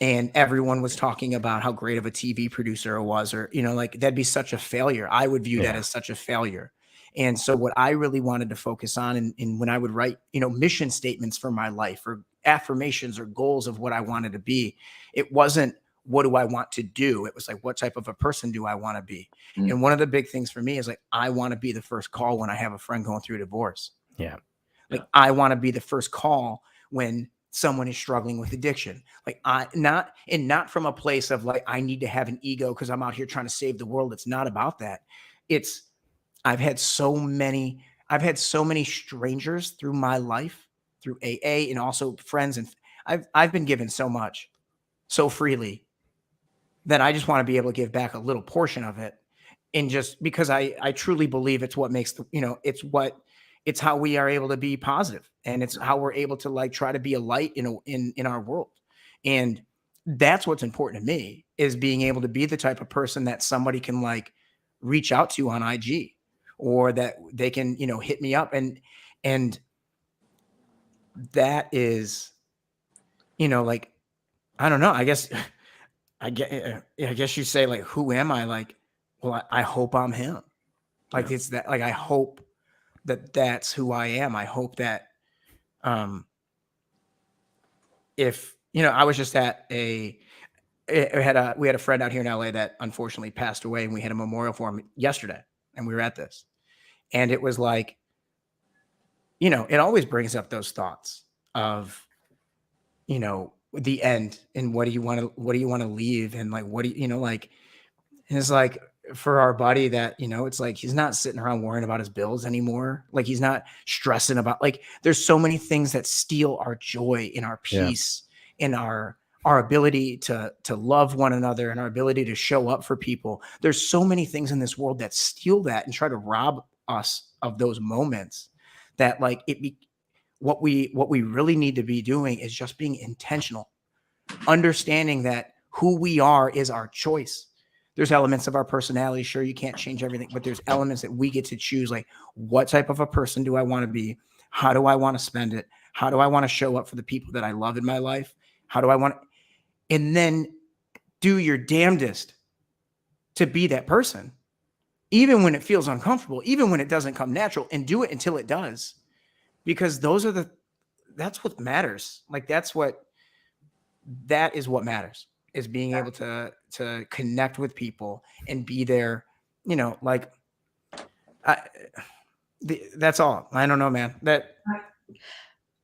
and everyone was talking about how great of a TV producer I was, or, like, that'd be such a failure. I would view that as such a failure. And so what I really wanted to focus on, and when I would write, mission statements for my life or affirmations or goals of what I wanted to be, it wasn't, what do I want to do? It was like, what type of a person do I want to be? Mm. And one of the big things for me is like, I want to be the first call when I have a friend going through a divorce. Yeah. Like, I want to be the first call when someone is struggling with addiction. Like, not from a place of like, I need to have an ego because I'm out here trying to save the world. It's not about that. I've had so many strangers through my life, through AA, and also friends. And I've been given so much, so freely, that I just want to be able to give back a little portion of it. And just because I truly believe it's what makes it's how we are able to be positive, and it's how we're able to like try to be a light in our world. And that's what's important to me, is being able to be the type of person that somebody can like reach out to on IG, or that they can, hit me up. And that is, like, I don't know, I guess you say like, who am I? Like, well, I hope I'm him. Like, it's that, like, I hope that's who I am. I hope that, if, I was just at we had a friend out here in LA that unfortunately passed away, and we had a memorial for him yesterday, and we were at this, and it was like, it always brings up those thoughts of, the end, and what do you want to leave? And like, what do you, like, and it's like, for our buddy that, it's like, he's not sitting around worrying about his bills anymore. Like, he's not stressing about, like, there's so many things that steal our joy and our peace and our ability to love one another, and our ability to show up for people. There's so many things in this world that steal that and try to rob us of those moments, that like, what we really need to be doing is just being intentional, understanding that who we are is our choice. There's elements of our personality. Sure, you can't change everything, but there's elements that we get to choose. Like, what type of a person do I want to be? How do I want to spend it? How do I want to show up for the people that I love in my life? How do I want to, and then do your damnedest to be that person, even when it feels uncomfortable, even when it doesn't come natural, and do it until it does, because that's what matters. Like, that is what matters, is being able to connect with people and be there, like, that's all. I don't know, man.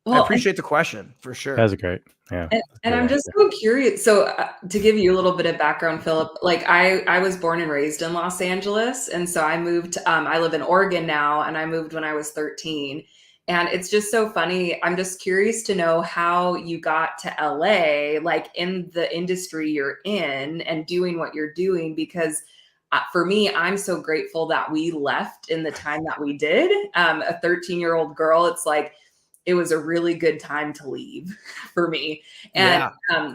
I appreciate the question, for sure. That's great. Yeah. And I'm just so curious. So to give you a little bit of background, Philip, like I was born and raised in Los Angeles. And so I moved, I live in Oregon now, and I moved when I was 13. And it's just so funny. I'm just curious to know how you got to LA, like in the industry you're in and doing what you're doing, because for me, I'm so grateful that we left in the time that we did. A 13-year-old girl, it's like, it was a really good time to leave for me. And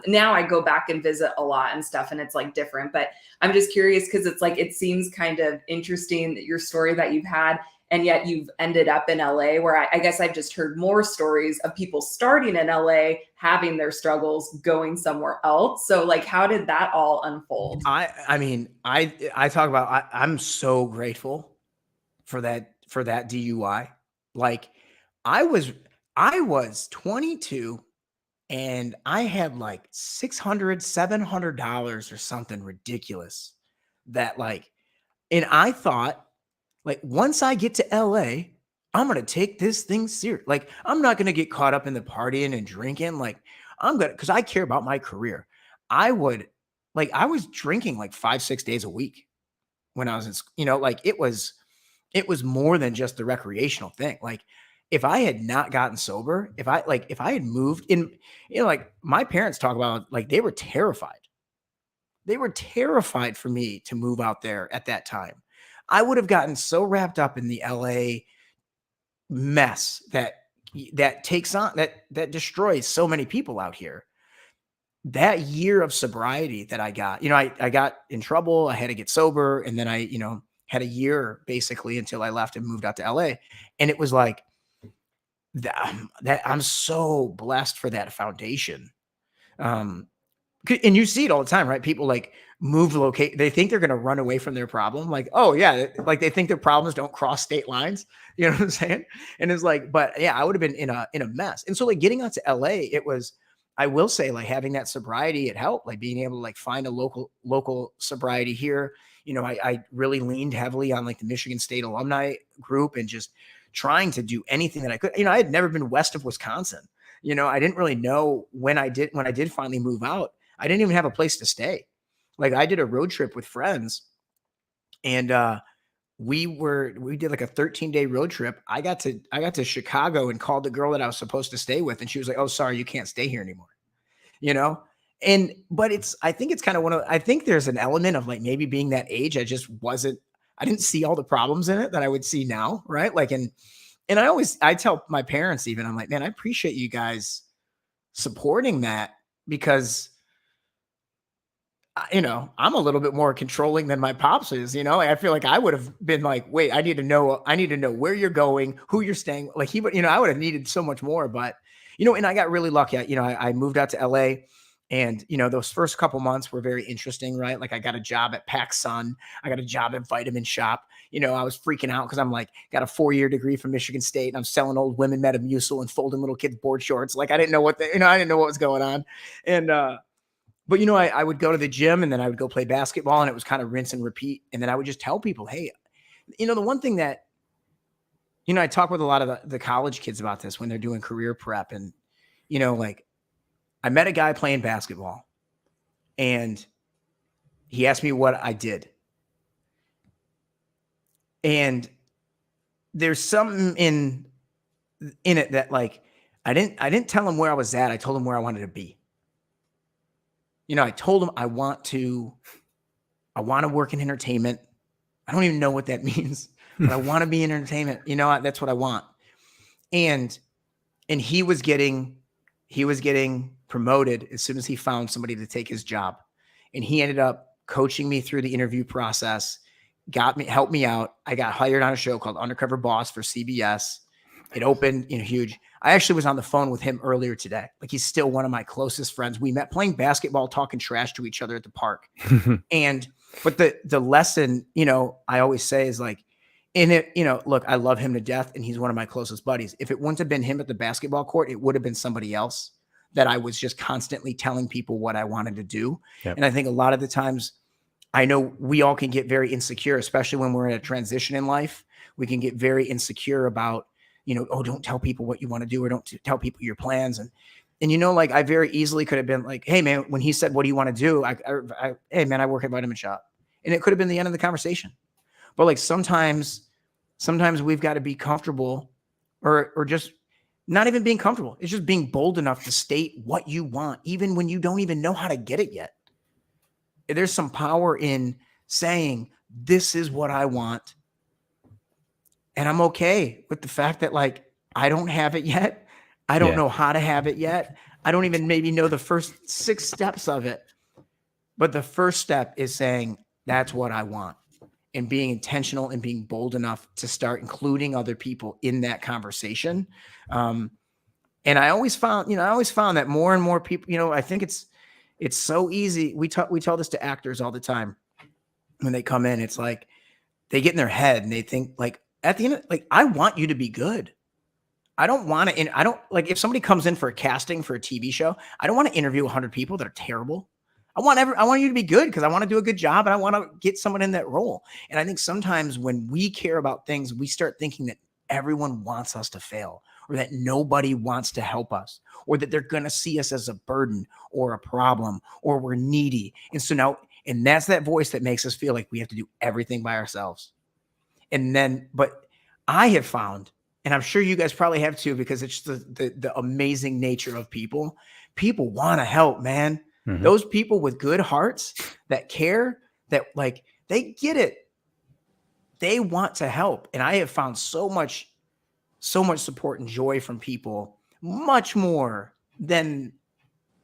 now I go back and visit a lot and stuff, and it's like different, but I'm just curious because it's like, it seems kind of interesting that your story that you've had, and yet you've ended up in LA, where I guess I've just heard more stories of people starting in LA, having their struggles, going somewhere else. So like, how did that all unfold? I mean, I talk about, I'm so grateful for that DUI. Like I was 22 and I had like $700 or something ridiculous that like, and I thought like, once I get to LA, I'm going to take this thing serious. Like, I'm not going to get caught up in the partying and drinking. Like I'm going to, cause I care about my career. I was drinking like 5-6 days a week when I was in, like it was more than just the recreational thing. Like if I had not gotten sober, if I had moved in, like my parents talk about, like they were terrified. They were terrified for me to move out there at that time. I would have gotten so wrapped up in the LA mess that destroys so many people out here. That year of sobriety that I got, I got in trouble. I had to get sober. And then I, had a year basically until I left and moved out to LA. And it was like that I'm so blessed for that foundation. And you see it all the time, right? People like move locate. They think they're going to run away from their problem. Like, oh yeah. Like they think their problems don't cross state lines. You know what I'm saying? And it's like, but yeah, I would have been in a mess. And so like getting out to LA, it was, I will say like having that sobriety, it helped, like being able to like find a local sobriety here. I really leaned heavily on like the Michigan State alumni group and just trying to do anything that I could. I had never been west of Wisconsin. I didn't really know when I did finally move out, I didn't even have a place to stay. Like I did a road trip with friends and we did like a 13-day road trip. I got to Chicago and called the girl that I was supposed to stay with. And she was like, oh, sorry, you can't stay here anymore. But I think it's kind of I think there's an element of like maybe being that age. I didn't see all the problems in it that I would see now. Right. Like, and I tell my parents even, I'm like, man, I appreciate you guys supporting that because I'm a little bit more controlling than my pops is, I feel like I would have been like, wait, I need to know where you're going, who you're staying. Like he would, I would have needed so much more, but, and I got really lucky. I moved out to LA and, those first couple months were very interesting, right? Like I got a job at PacSun. I got a job at Vitamin Shop. I was freaking out because I'm like, got a 4-year degree from Michigan State and I'm selling old women Metamucil and folding little kids' board shorts. Like I didn't know I didn't know what was going on. And, but, I would go to the gym and then I would go play basketball and it was kind of rinse and repeat. And then I would just tell people, hey, the one thing that, I talk with a lot of the college kids about this when they're doing career prep and, like I met a guy playing basketball and he asked me what I did. And there's something in it that like, I didn't tell him where I was at. I told him where I wanted to be. I told him I want to work in entertainment. I don't even know what that means, but I want to be in entertainment. That's what I want. And he was getting promoted as soon as he found somebody to take his job. And he ended up coaching me through the interview process, helped me out. I got hired on a show called Undercover Boss for CBS. It opened, huge. I actually was on the phone with him earlier today. Like he's still one of my closest friends. We met playing basketball, talking trash to each other at the park. But the lesson, I always say is like, look, I love him to death and he's one of my closest buddies. If it wouldn't have been him at the basketball court, it would have been somebody else that I was just constantly telling people what I wanted to do. Yep. And I think a lot of the times I know we all can get very insecure, especially when we're in a transition in life. We can get very insecure about, oh, don't tell people what you want to do or don't tell people your plans. And like I very easily could have been like, hey man, when he said, what do you want to do? Hey man, I work at Vitamin Shop. And it could have been the end of the conversation. But like sometimes we've got to be comfortable or just not even being comfortable. It's just being bold enough to state what you want, even when you don't even know how to get it yet. There's some power in saying, this is what I want. And I'm okay with the fact that like, I don't have it yet. I don't know how to have it yet. I don't even maybe know the first 6 steps of it. But the first step is saying, that's what I want, and being intentional and being bold enough to start including other people in that conversation. And I always found that more and more people, I think it's so easy. We tell this to actors all the time when they come in. It's like they get in their head and they think like at the end, like, I want you to be good. I don't want to, and I don't like if somebody comes in for a casting for a TV show, I don't want to interview 100 people that are terrible. I want you to be good because I want to do a good job and I want to get someone in that role. And I think sometimes when we care about things, we start thinking that everyone wants us to fail, or that nobody wants to help us, or that they're going to see us as a burden or a problem, or we're needy. And so now, and that's that voice that makes us feel like we have to do everything by ourselves. And then, but I have found, and I'm sure you guys probably have too, because it's the amazing nature of people. People want to help, man. Mm-hmm. Those people with good hearts that care, that like, they get it. They want to help. And I have found so much support and joy from people, much more than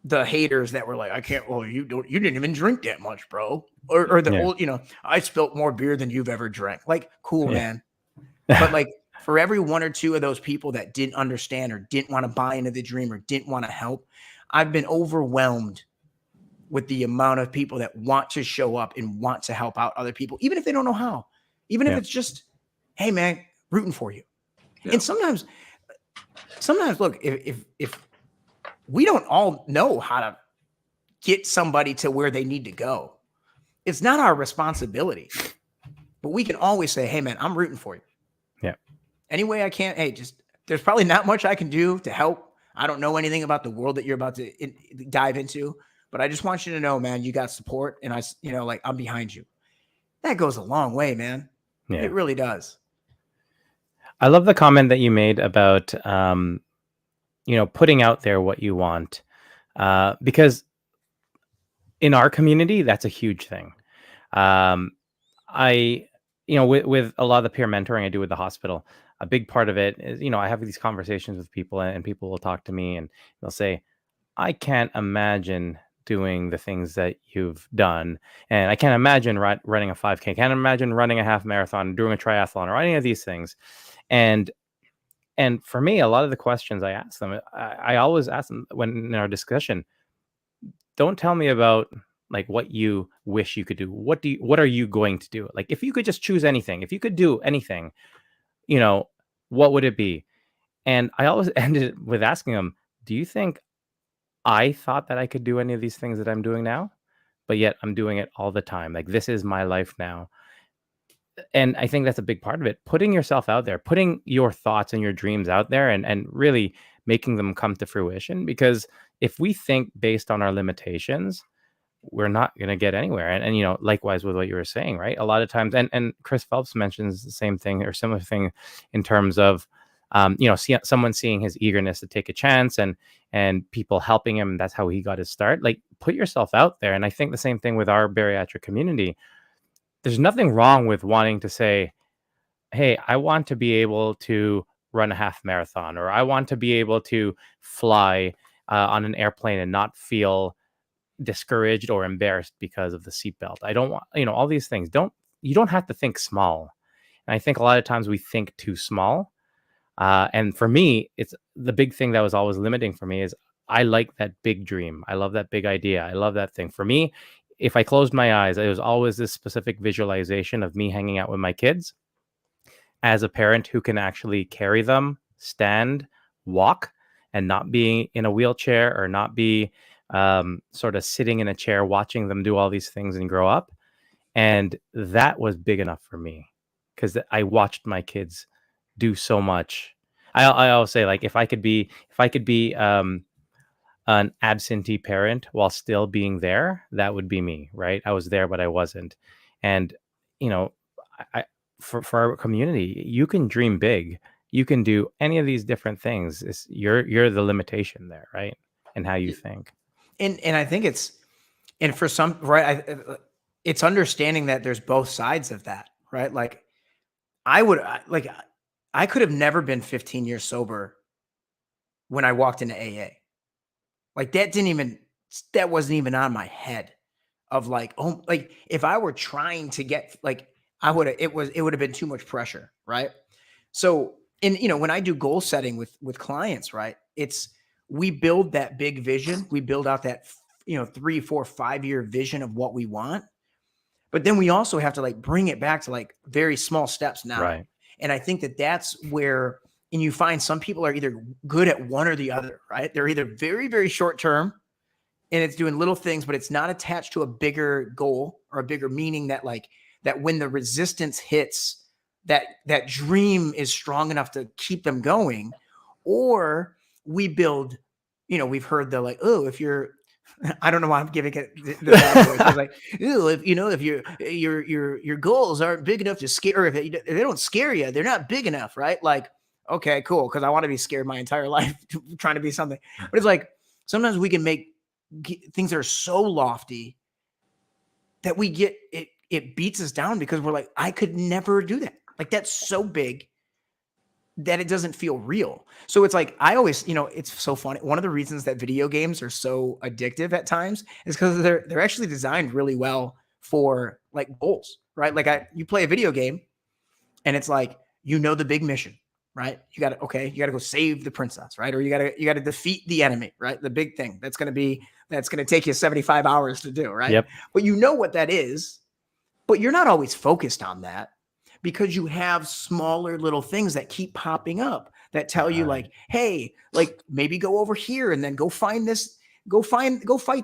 the haters that were like, I can't, well, you didn't even drink that much, bro. Or the old, I spilt more beer than you've ever drank. Like, cool, man. But like, for every 1 or 2 of those people that didn't understand or didn't want to buy into the dream or didn't want to help, I've been overwhelmed with the amount of people that want to show up and want to help out other people, even if they don't know how, even if it's just, hey man, rooting for you. Yeah. And sometimes look, if we don't all know how to get somebody to where they need to go, it's not our responsibility, but we can always say, hey man, I'm rooting for you. Yeah. Any way I can. Hey, there's probably not much I can do to help. I don't know anything about the world that you're about to dive into, but I just want you to know, man, you got support, and I'm behind you. That goes a long way, man. Yeah. It really does. I love the comment that you made about, putting out there what you want, because in our community, that's a huge thing. With a lot of the peer mentoring I do with the hospital, a big part of it is, I have these conversations with people, and people will talk to me and they'll say, I can't imagine doing the things that you've done. And I can't imagine running a 5K. Can't imagine running a half marathon, doing a triathlon, or any of these things. And for me, a lot of the questions I ask them, I always ask them when in our discussion, don't tell me about like what you wish you could do. What are you going to do? Like, if you could just choose anything, if you could do anything, what would it be? And I always ended with asking them, do you think I thought that I could do any of these things that I'm doing now, but yet I'm doing it all the time? Like, this is my life now. And I think that's a big part of it. Putting yourself out there, putting your thoughts and your dreams out there, and really making them come to fruition. Because if we think based on our limitations, we're not going to get anywhere. And likewise with what you were saying, right? A lot of times, and Chris Phelps mentions the same thing or similar thing in terms of, someone seeing his eagerness to take a chance and people helping him. That's how he got his start. Like, put yourself out there. And I think the same thing with our bariatric community. There's nothing wrong with wanting to say, hey, I want to be able to run a half marathon, or I want to be able to fly on an airplane and not feel discouraged or embarrassed because of the seatbelt. I don't want, all these things. You don't have to think small. And I think a lot of times we think too small. And for me, it's the big thing that was always limiting for me is I like that big dream. I love that big idea. I love that thing. For me, if I closed my eyes, it was always this specific visualization of me hanging out with my kids as a parent who can actually carry them, stand, walk, and not be in a wheelchair or not be sort of sitting in a chair watching them do all these things and grow up. And that was big enough for me because I watched my kids do so much. I always say, like, if I could be an absentee parent while still being there, that would be me, right? I was there, but I wasn't. And for our community, you can dream big. You can do any of these different things. You're the limitation there, right? And how you think. And I think and for some, right, it's understanding that there's both sides of that, right? Like I could have never been 15 years sober when I walked into AA. Like that wasn't even on my head of like, oh, like if I were trying to get like, it would have been too much pressure. Right. So, and when I do goal setting with clients, right, we build that big vision. We build out that, 3, 4, 5-year vision of what we want. But then we also have to like bring it back to like very small steps now. Right. And I think that that's where, and you find some people are either good at one or the other, right? They're either very, very short term and it's doing little things, but it's not attached to a bigger goal or a bigger meaning that when the resistance hits, that dream is strong enough to keep them going. Or we build, we've heard the like, oh, if you're, I don't know why I'm giving it the bad voice. It's like, ooh, if your goals aren't big enough to scare, or if they don't scare you, they're not big enough, right? Like, okay, cool, because I want to be scared my entire life trying to be something. But it's like sometimes we can make things that are so lofty that we get it beats us down because we're like, I could never do that. Like that's so big that it doesn't feel real. So it's like, I always, it's so funny. One of the reasons that video games are so addictive at times is because they're actually designed really well for like goals, right? Like you play a video game and it's like, the big mission, right? You got to go save the princess, right? Or you got to defeat the enemy, right? The big thing that's going to take you 75 hours to do, right? Yep. But what that is, but you're not always focused on that. Because you have smaller little things that keep popping up that tell you like, hey, like maybe go over here and then go fight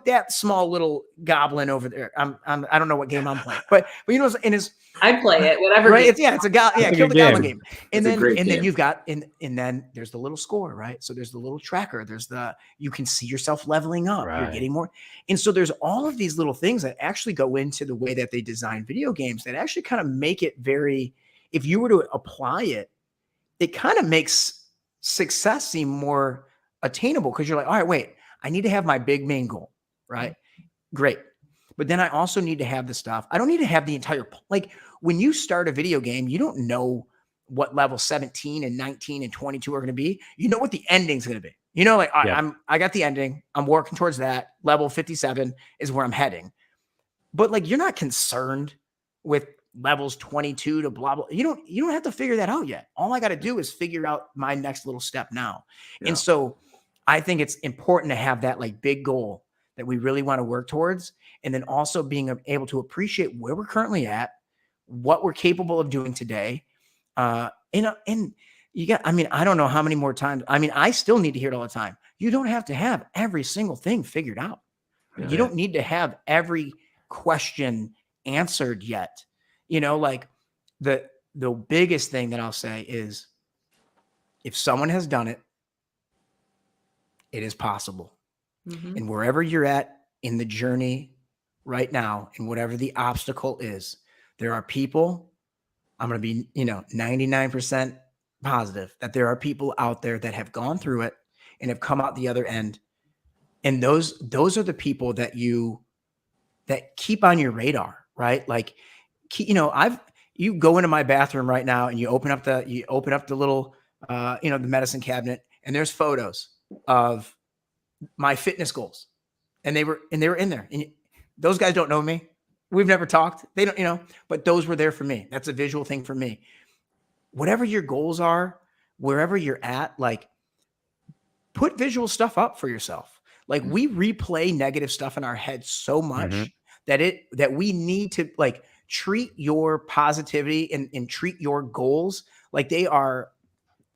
that small little goblin over there. I don't know what game I'm playing, but and it's I'd play it, whatever. Right? It's a kill the goblin game. And then you've got and then there's the little score, right? So there's the little tracker. There's you can see yourself leveling up. Right. You're getting more. And so there's all of these little things that actually go into the way that they design video games that actually kind of make it very, if you were to apply it, it kind of makes success seem more attainable because you're like, all right, wait, I need to have my big main goal, right? Great. But then I also need to have the stuff. I don't need to have the entire, like when you start a video game, you don't know what level 17 and 19 and 22 are going to be. You know what the ending's going to be. I got the ending. I'm working towards that. Level 57 is where I'm heading. But like, you're not concerned with levels 22 to blah, blah. You don't have to figure that out yet. All I got to do is figure out my next little step now. Yeah. And so I think it's important to have that like big goal that we really want to work towards. And then also being able to appreciate where we're currently at, what we're capable of doing today. And you got, I don't know how many more times. I still need to hear it all the time. You don't have to have every single thing figured out. Yeah. You don't need to have every question answered yet. Like the biggest thing that I'll say is if someone has done it, it is possible. Mm-hmm. And wherever you're at in the journey right now, and whatever the obstacle is, there are people, I'm going to be, 99% positive that there are people out there that have gone through it and have come out the other end. And those are the people that keep on your radar, right? Like, you go into my bathroom right now and you open up the little, the medicine cabinet, and there's photos of my fitness goals, and they were in there. And those guys don't know me. We've never talked. They don't, but those were there for me. That's a visual thing for me. Whatever your goals are, wherever you're at, like put visual stuff up for yourself. Like we replay negative stuff in our head so much that we need to like treat your positivity and treat your goals like they are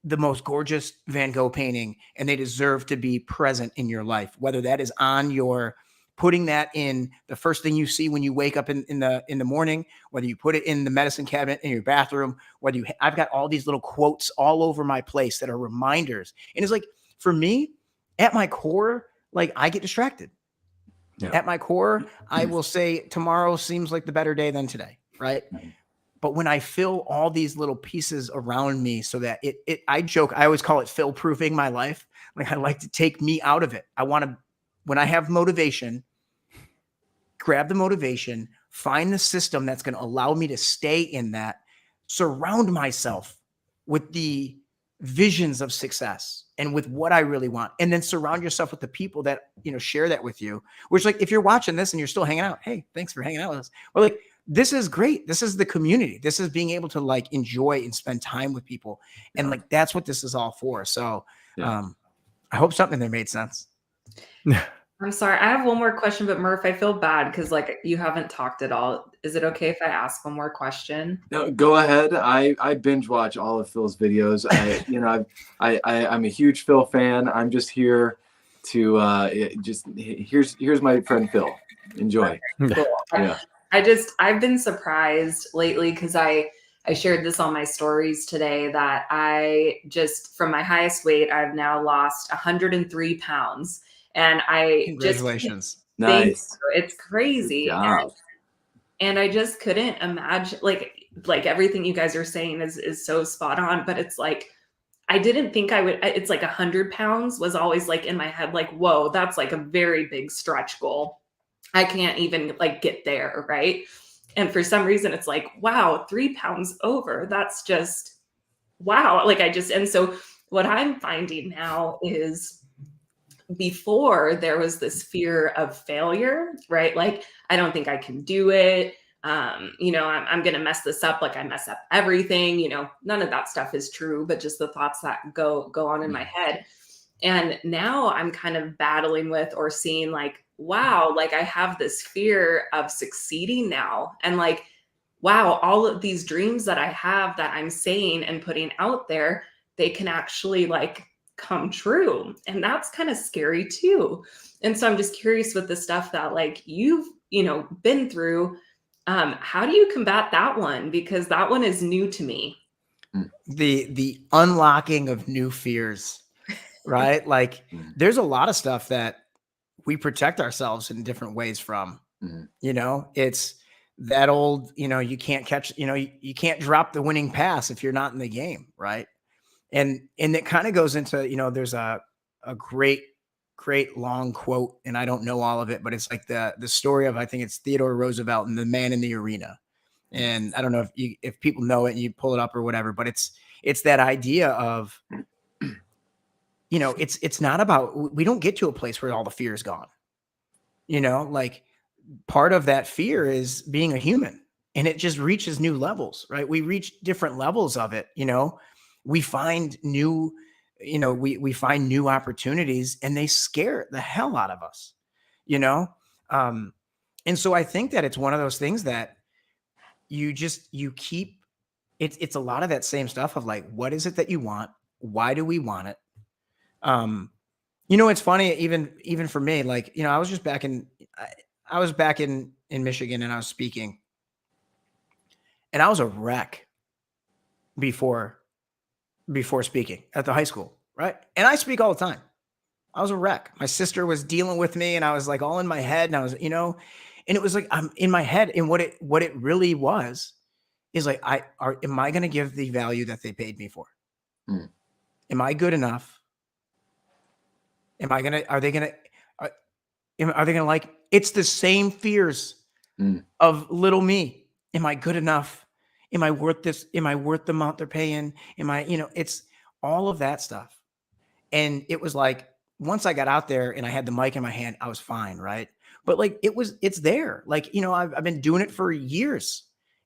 the most gorgeous Van Gogh painting, and they deserve to be present in your life. Whether that is on your putting that in the first thing you see when you wake up in the morning, whether you put it in the medicine cabinet in your bathroom, I've got all these little quotes all over my place that are reminders. And it's like, for me, at my core, like I get distracted. Yeah. At my core, I will say tomorrow seems like the better day than today, right? But when I fill all these little pieces around me so that I joke, I always call it fill proofing my life. Like I like to take me out of it. I want to, when I have motivation, grab the motivation, find the system that's going to allow me to stay in that, surround myself with the visions of success and with what I really want. And then surround yourself with the people that, share that with you, which, like, if you're watching this and you're still hanging out, hey, thanks for hanging out with us. Well, like, this is great. This is the community. This is being able to, like, enjoy and spend time with people. And, like, that's what this is all for. So I hope something there made sense. I'm sorry. I have one more question, but Murph, I feel bad because, like, you haven't talked at all. Is it okay if I ask one more question? No, go ahead. I binge watch all of Phil's videos. I'm a huge Phil fan. I'm just here to here's my friend Phil. Enjoy. Cool. Yeah. I've been surprised lately because I shared this on my stories today that I just, from my highest weight, I've now lost 103 pounds. And Congratulations. Nice. It's crazy. And I just couldn't imagine, like everything you guys are saying is so spot on, but it's like, I didn't think I would, it's like 100 pounds was always like in my head, like, whoa, that's like a very big stretch goal. I can't even like get there. Right. And for some reason it's like, wow, 3 pounds over. That's just, wow. And so what I'm finding now is, before there was this fear of failure, right? Like, I don't think I can do it. I'm going to mess this up. Like, I mess up everything, none of that stuff is true, but just the thoughts that go on in my head. And now I'm kind of battling with or seeing like, wow, like I have this fear of succeeding now. And like, wow, all of these dreams that I have that I'm saying and putting out there, they can actually like come true. And that's kind of scary too. And so I'm just curious with the stuff that like you've, been through, how do you combat that one? Because that one is new to me. The unlocking of new fears, right? Like there's a lot of stuff that we protect ourselves in different ways from, it's that old, you can't catch, you can't drop the winning pass if you're not in the game. Right. And it kind of goes into, there's a great long quote, and I don't know all of it, but it's like the story of, I think it's Theodore Roosevelt and the man in the arena. And I don't know if people know it and you pull it up or whatever, but it's that idea of, it's not about, we don't get to a place where all the fear is gone. Like part of that fear is being a human, and it just reaches new levels, right? We reach different levels of it, we find new, we find new opportunities, and they scare the hell out of us, and so I think that it's one of those things that you keep, it's a lot of that same stuff of like, what is it that you want? Why do we want it? It's funny, even for me, like, I was just back in Michigan, and I was speaking, and I was a wreck before speaking at the high school. Right. And I speak all the time. I was a wreck. My sister was dealing with me, and I was like all in my head, and I was, and it was like, I'm in my head. And what it really was is like, am I going to give the value that they paid me for? Am I good enough? Are they going to like, it's the same fears of little me. Am I good enough? Am I worth this? Am I worth the amount they're paying? Am I, it's all of that stuff. And it was like, once I got out there and I had the mic in my hand, I was fine. Right. But like, it's there. Like, I've been doing it for years,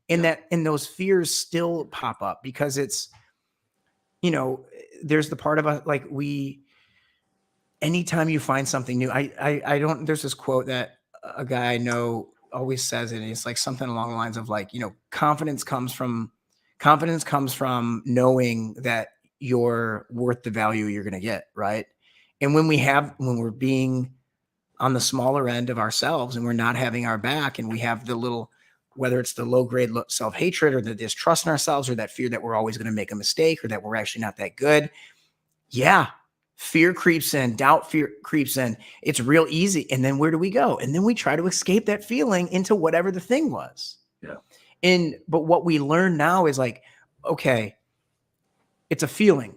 and those fears still pop up because it's, there's the part of us, like anytime you find something new, there's this quote that a guy I know always says it, and it's like something along the lines of like, confidence comes from knowing that you're worth the value you're going to get. Right. And when we're being on the smaller end of ourselves, and we're not having our back, and we have the little, whether it's the low grade self-hatred, or the distrust in ourselves, or that fear that we're always going to make a mistake, or that we're actually not that good. Yeah. Fear creeps in, doubt creeps in. It's real easy. And then where do we go? And then we try to escape that feeling into whatever the thing was. Yeah. But what we learn now is like, okay, it's a feeling,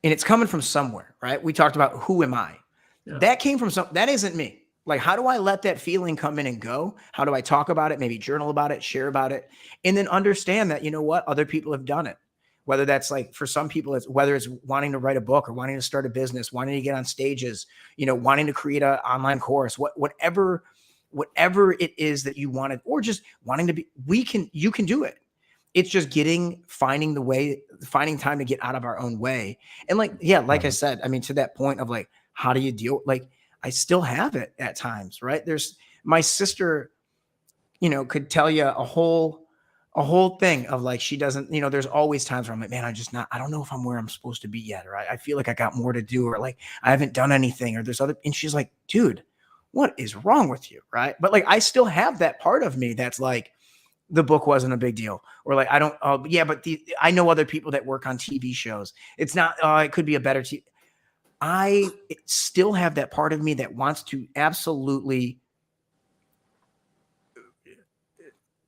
and it's coming from somewhere, right? We talked about, who am I? Yeah. That came from that isn't me. Like, how do I let that feeling come in and go? How do I talk about it? Maybe journal about it, share about it, and then understand that, you know what, other people have done it. Whether that's like, for some people, it's whether it's wanting to write a book or wanting to start a business, wanting to get on stages, you know, wanting to create an online course, whatever it is that you wanted, or just wanting to be, you can do it. It's just finding time to get out of our own way. And like, yeah, like I said, I mean, to that point of like, how do you deal? Like, I still have it at times, right? There's my sister, you know, could tell you a whole thing of like, she doesn't, you know, there's always times where I'm like, man, I don't know if I'm where I'm supposed to be yet. Or I feel like I got more to do, or like, I haven't done anything, or and she's like, dude, what is wrong with you? Right. But like, I still have that part of me that's like, the book wasn't a big deal, or like, I don't, but I know other people that work on TV shows. It's not, it could be a better TV. I still have that part of me that wants to absolutely,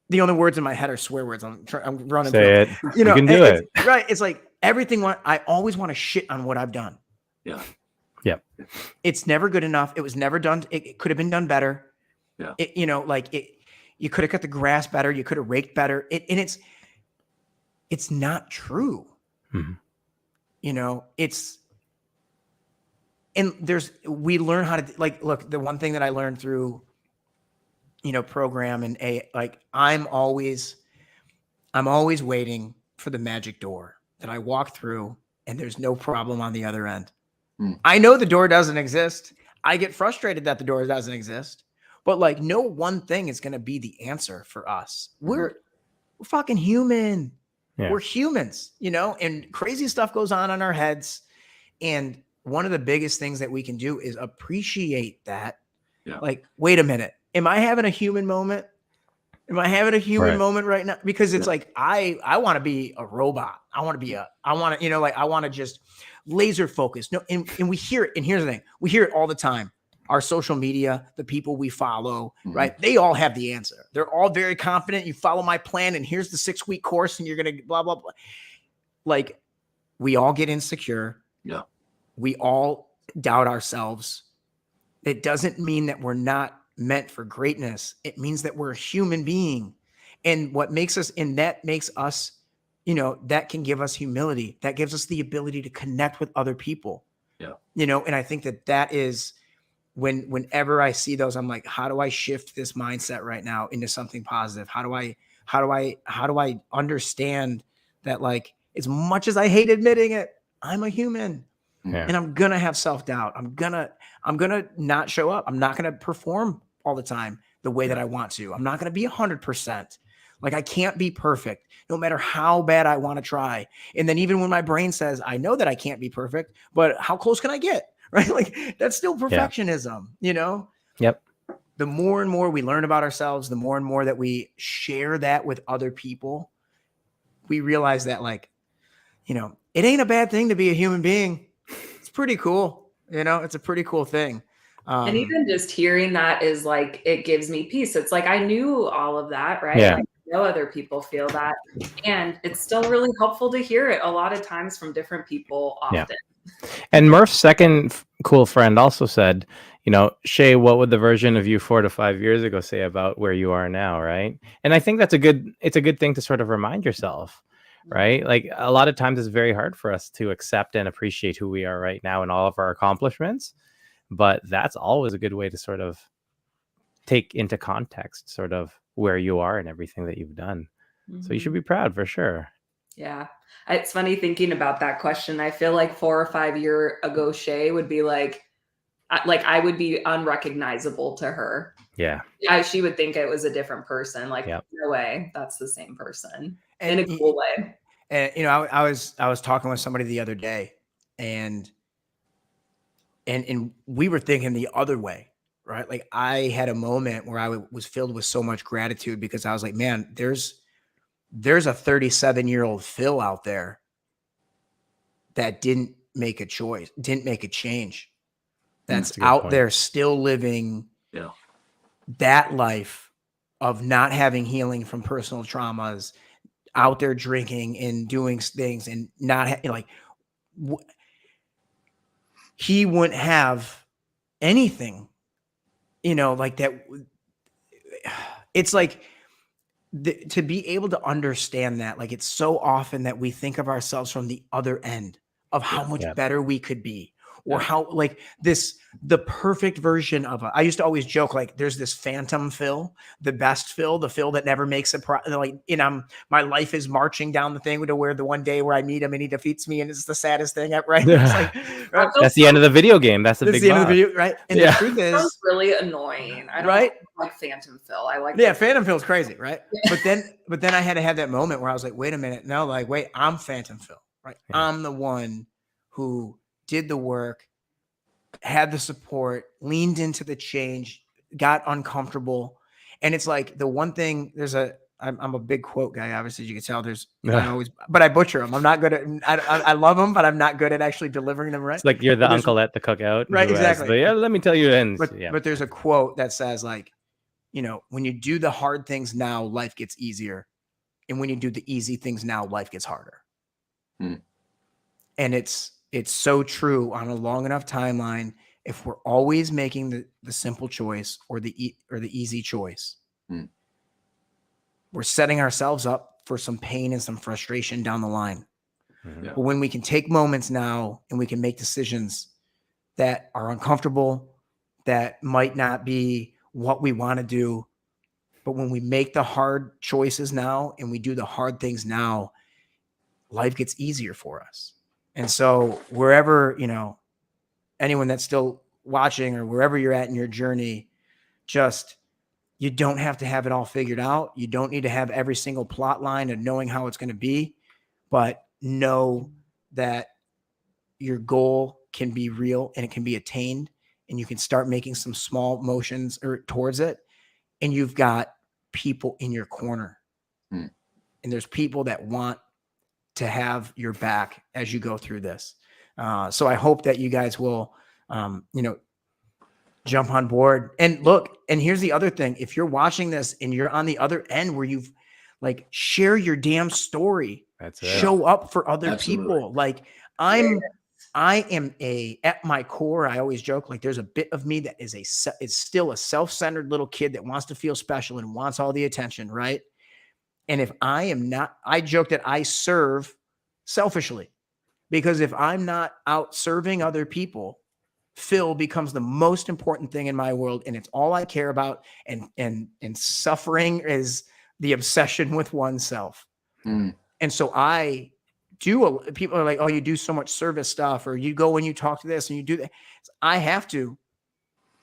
the only words in my head are swear words. I'm running Say through. it. You know, can do it. Right. It's like everything. I always want to shit on what I've done. Yeah. Yeah. It's never good enough. It was never done. It could have been done better. Yeah. You could have cut the grass better. You could have raked better. It's not true. Mm-hmm. You know, we learn how to, like, look, the one thing that I learned through, you know, program and I'm always waiting for the magic door that I walk through and there's no problem on the other end. I know the door doesn't exist. I get frustrated that the door doesn't exist, but like, no one thing is going to be the answer for us. We're fucking human. Yeah. We're humans, you know, and crazy stuff goes on in our heads. And one of the biggest things that we can do is appreciate that. Yeah. Like, wait a minute. Am I having a human moment? Am I having a human moment right now? Because it's like, I want to be a robot. I want to just laser focus. No. And we hear it. And here's the thing. We hear it all the time. Our social media, the people we follow, right? They all have the answer. They're all very confident. You follow my plan and here's the 6-week course and you're going to blah, blah, blah. Like, we all get insecure. Yeah. We all doubt ourselves. It doesn't mean that we're not meant for greatness. It means that we're a human being. And what makes us, and that makes us, you know, that can give us humility. That gives us the ability to connect with other people. Yeah. You know, and I think that is whenever I see those, I'm like, how do I shift this mindset right now into something positive? How do I understand that, like, as much as I hate admitting it, I'm a human. Yeah. And I'm going to have self-doubt. I'm going to not show up. I'm not going to perform all the time the way that I want to. I'm not going to be 100%. Like, I can't be perfect no matter how bad I want to try. And then even when my brain says, I know that I can't be perfect, but how close can I get? Right? Like, that's still perfectionism, you know? Yep. The more and more we learn about ourselves, the more and more that we share that with other people, we realize that, like, you know, it ain't a bad thing to be a human being. It's pretty cool. You know, it's a pretty cool thing. And even just hearing that is like, it gives me peace. It's like, I knew all of that, right? Yeah. I know other people feel that. And it's still really helpful to hear it a lot of times from different people often. Yeah. And Murph's second cool friend also said, you know, Shay, what would the version of you 4 to 5 years ago say about where you are now, right? And I think it's a good thing to sort of remind yourself, right? Like, a lot of times it's very hard for us to accept and appreciate who we are right now and all of our accomplishments. But that's always a good way to sort of take into context sort of where you are and everything that you've done. So you should be proud for sure. Yeah. It's funny thinking about that question. I feel like 4 or 5 years ago, Shay would be like I would be unrecognizable to her. Yeah. She would think it was a different person. Like, no way, that's the same person, and, in a cool way. And, you know, I was talking with somebody the other day, and we were thinking the other way, right? Like, I had a moment where I was filled with so much gratitude because I was like, man, there's a 37-year-old Phil out there that didn't make a choice, didn't make a change. That's out there still living that life of not having healing from personal traumas, out there drinking and doing things and not he wouldn't have anything you know, like that. It's like to be able to understand that, like, it's so often that we think of ourselves from the other end of how much Yeah. better we could be, or how like the perfect version of I used to always joke, like, there's this phantom Phil, the best Phil, the Phil that never makes like, you know, my life is marching down the thing to where the one day where I meet him and he defeats me and it's the saddest thing ever, right? It's like, right? That's the end of the video game. That's the That's big the end of boss. the video, right? And Yeah. the truth That sounds is, really annoying. I don't right? like Phantom Phil. I like Yeah, Phantom Phil's crazy, right? But then I had to have that moment where I was like, wait a minute, no, like, wait, I'm Phantom Phil, right? Yeah. I'm the one who did the work, had the support, leaned into the change, got uncomfortable. And it's like the one thing, I'm a big quote guy, obviously, as you can tell. But I butcher them. I'm not good at, I love them, but I'm not good at actually delivering them right. It's like you're the uncle at the cookout. Right, exactly. Yeah, let me tell you. And But there's a quote that says, like, you know, when you do the hard things now, life gets easier. And when you do the easy things now, life gets harder. Hmm. And it's so true on a long enough timeline. If we're always making the simple choice or the easy choice, we're setting ourselves up for some pain and some frustration down the line. Mhm. But when we can take moments now and we can make decisions that are uncomfortable, that might not be what we want to do, but when we make the hard choices now and we do the hard things now, life gets easier for us. And so wherever, you know, anyone that's still watching or wherever you're at in your journey, just, you don't have to have it all figured out. You don't need to have every single plot line and knowing how it's going to be, but know that your goal can be real and it can be attained, and you can start making some small motions towards it. And you've got people in your corner, and there's people that want to have your back as you go through this. So I hope that you guys will, you know, jump on board. And look, and here's the other thing. If you're watching this and you're on the other end where you've, like, share your damn story, That's it. show up for other Absolutely. people. Like, I am at my core, I always joke, like, there's a bit of me that is still a self-centered little kid that wants to feel special and wants all the attention, right? And if I am not, I joke that I serve selfishly, because if I'm not out serving other people, Phil becomes the most important thing in my world, and it's all I care about. And suffering is the obsession with oneself. And so people are like, oh, you do so much service stuff, or you go and you talk to this and you do that. I have to,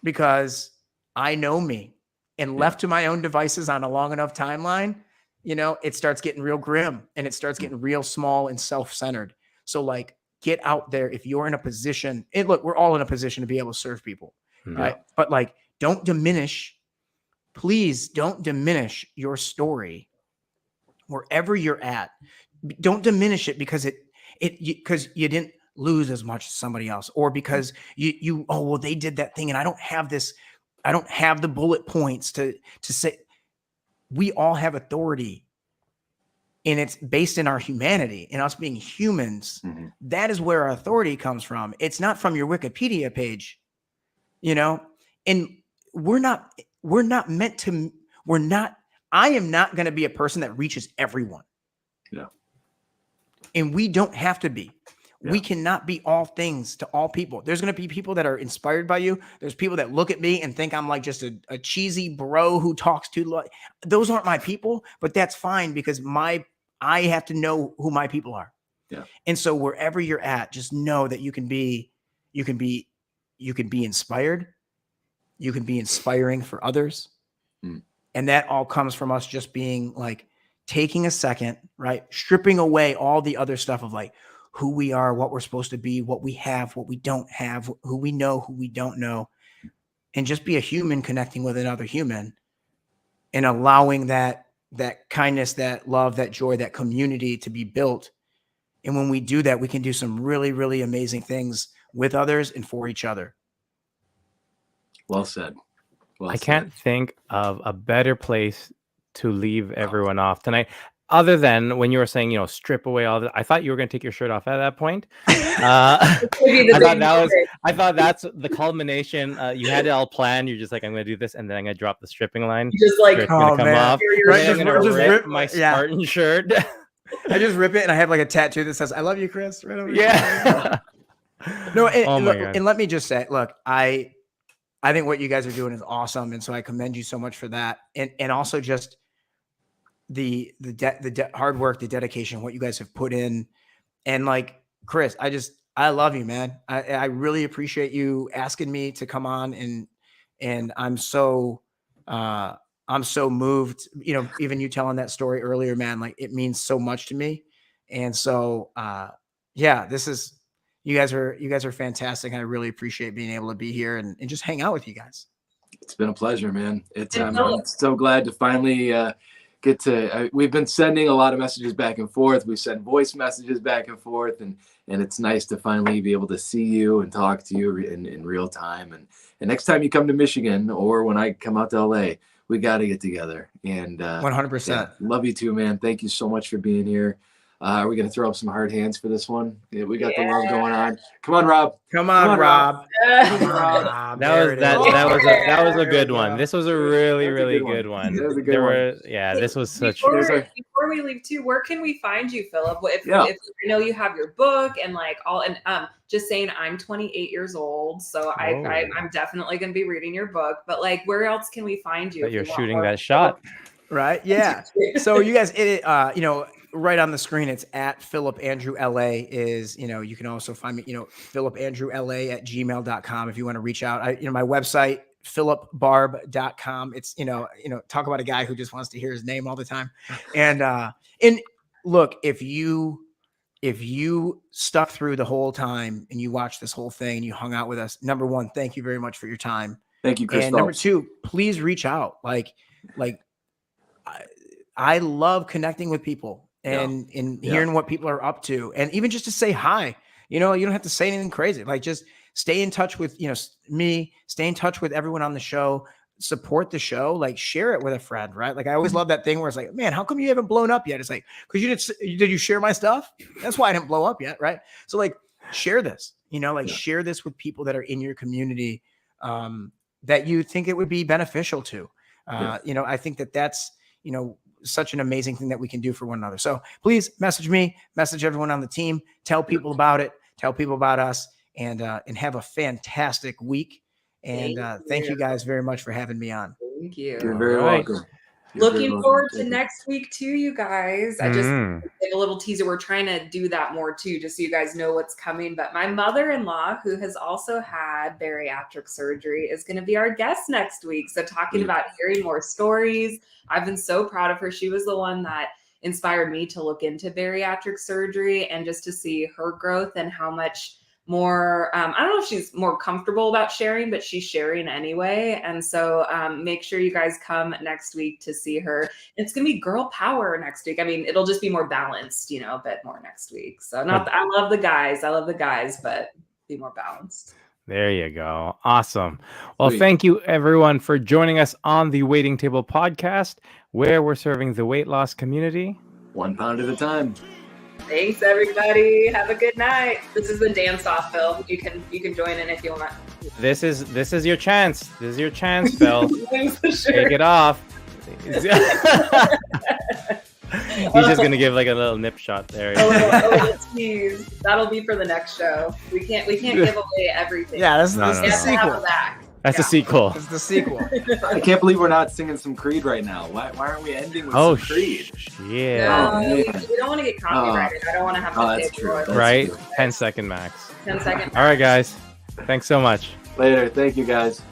because I know me, and left to my own devices on a long enough timeline, you know, it starts getting real grim and it starts getting real small and self-centered. So, like, get out there if you're in a position, and look, we're all in a position to be able to serve people, right? But, like, please don't diminish your story wherever you're at. Don't diminish it because because you didn't lose as much as somebody else, or because oh, well, they did that thing and I don't have the bullet points to say. We all have authority, and it's based in our humanity and us being humans. That is where our authority comes from. It's not from your Wikipedia page, you know. And I am not going to be a person that reaches everyone. Yeah. And we don't have to be. Yeah. We cannot be all things to all people. There's going to be people that are inspired by you. There's people that look at me and think I'm like just a cheesy bro who talks too low. Those aren't my people, but that's fine, because I have to know who my people are. Yeah. And so wherever you're at, just know that you can be inspired. You can be inspiring for others. And that all comes from us just being, like, taking a second, right? Stripping away all the other stuff of, like, who we are, what we're supposed to be, what we have, what we don't have, who we know, who we don't know, and just be a human connecting with another human, and allowing that kindness, that love, that joy, that community to be built. And when we do that, we can do some really, really amazing things with others and for each other. Well said. I can't think of a better place to leave everyone off tonight. other than when you were saying, strip away all the, I thought you were going to take your shirt off at that point. I thought that's the culmination. You had it all planned. You're just like, I'm going to do this, and then I'm going to drop the stripping line. Just like, it's going to come off. Right, I'm going to rip my Spartan shirt. I just rip it, and I have like a tattoo that says, I love you, Chris. Right over Yeah. No, and let me just say, look, I think what you guys are doing is awesome. And so I commend you so much for that. And also just the hard work, the dedication, what you guys have put in. And like, Chris, I love you, man. I really appreciate you asking me to come on, and I'm so moved, even you telling that story earlier, man, like it means so much to me. And so, yeah, you guys are fantastic. I really appreciate being able to be here and just hang out with you guys. It's been a pleasure, man. I'm so glad to finally get to. We've been sending a lot of messages back and forth. We send voice messages back and forth, and it's nice to finally be able to see you and talk to you in real time. And next time you come to Michigan, or when I come out to LA, we got to get together. And 100%. Yeah, love you too, man. Thank you so much for being here. Are we going to throw up some hard hands for this one? Yeah, we got the love going on. Come on, Rob. Come on, Rob. That was a good one. This was a really good one. That was a good one. This was such. Before we leave too, where can we find you, Philip? If I know you have your book and like all, and just saying, I'm 28 years old, so I'm definitely going to be reading your book. But like, where else can we find you? But you're shooting that shot, right? Yeah. So you guys, right on the screen, it's at Philip Andrew LA. You can also find me, philipandrewla@gmail.com if you want to reach out. My website, philipbarb.com. It's, talk about a guy who just wants to hear his name all the time. And look, if you stuck through the whole time and you watched this whole thing and you hung out with us, number one, thank you very much for your time. Thank you, Chris. And number two, please reach out. I love connecting with people and hearing what people are up to, and even just to say hi. You don't have to say anything crazy. Like, just stay in touch with me, stay in touch with everyone on the show, support the show, like share it with a friend, right? Like, I always love that thing where it's like, man, how come you haven't blown up yet? It's like, because did you share my stuff? That's why I didn't blow up yet, right? So like, share this, share this with people that are in your community that you think it would be beneficial to. I think that's such an amazing thing that we can do for one another. So please message me, message everyone on the team, tell people about it, tell people about us, and have a fantastic week. And thank you guys very much for having me on. Thank you. You're very welcome. Looking forward to next week too, you guys. I just did a little teaser. We're trying to do that more too, just so you guys know what's coming. But my mother-in-law, who has also had bariatric surgery, is going to be our guest next week. So talking about hearing more stories. I've been so proud of her. She was the one that inspired me to look into bariatric surgery, and just to see her growth and how much more, I don't know if she's more comfortable about sharing, but she's sharing anyway. And so make sure you guys come next week to see her. It's going to be girl power next week. I mean, it'll just be more balanced, a bit more next week. So I love the guys, but be more balanced. There you go. Awesome. Well, thank you everyone for joining us on the Waiting Table podcast, where we're serving the weight loss community 1 pound at a time. Thanks, everybody. Have a good night. This is the dance off, Phil. You can join in if you want. This is your chance. This is your chance, Phil. Take it off. He's just gonna give like a little nip shot there. A little tease. That'll be for the next show. We can't give away everything. Yeah, that's the sequel. That's the sequel. It's the sequel. I can't believe we're not singing some Creed right now. Why aren't we ending with some Creed? Yeah. No, we don't want to get copyrighted. I don't want to have to pay for it. Right? 10-second max. 10 seconds. All right, guys. Thanks so much. Later. Thank you, guys.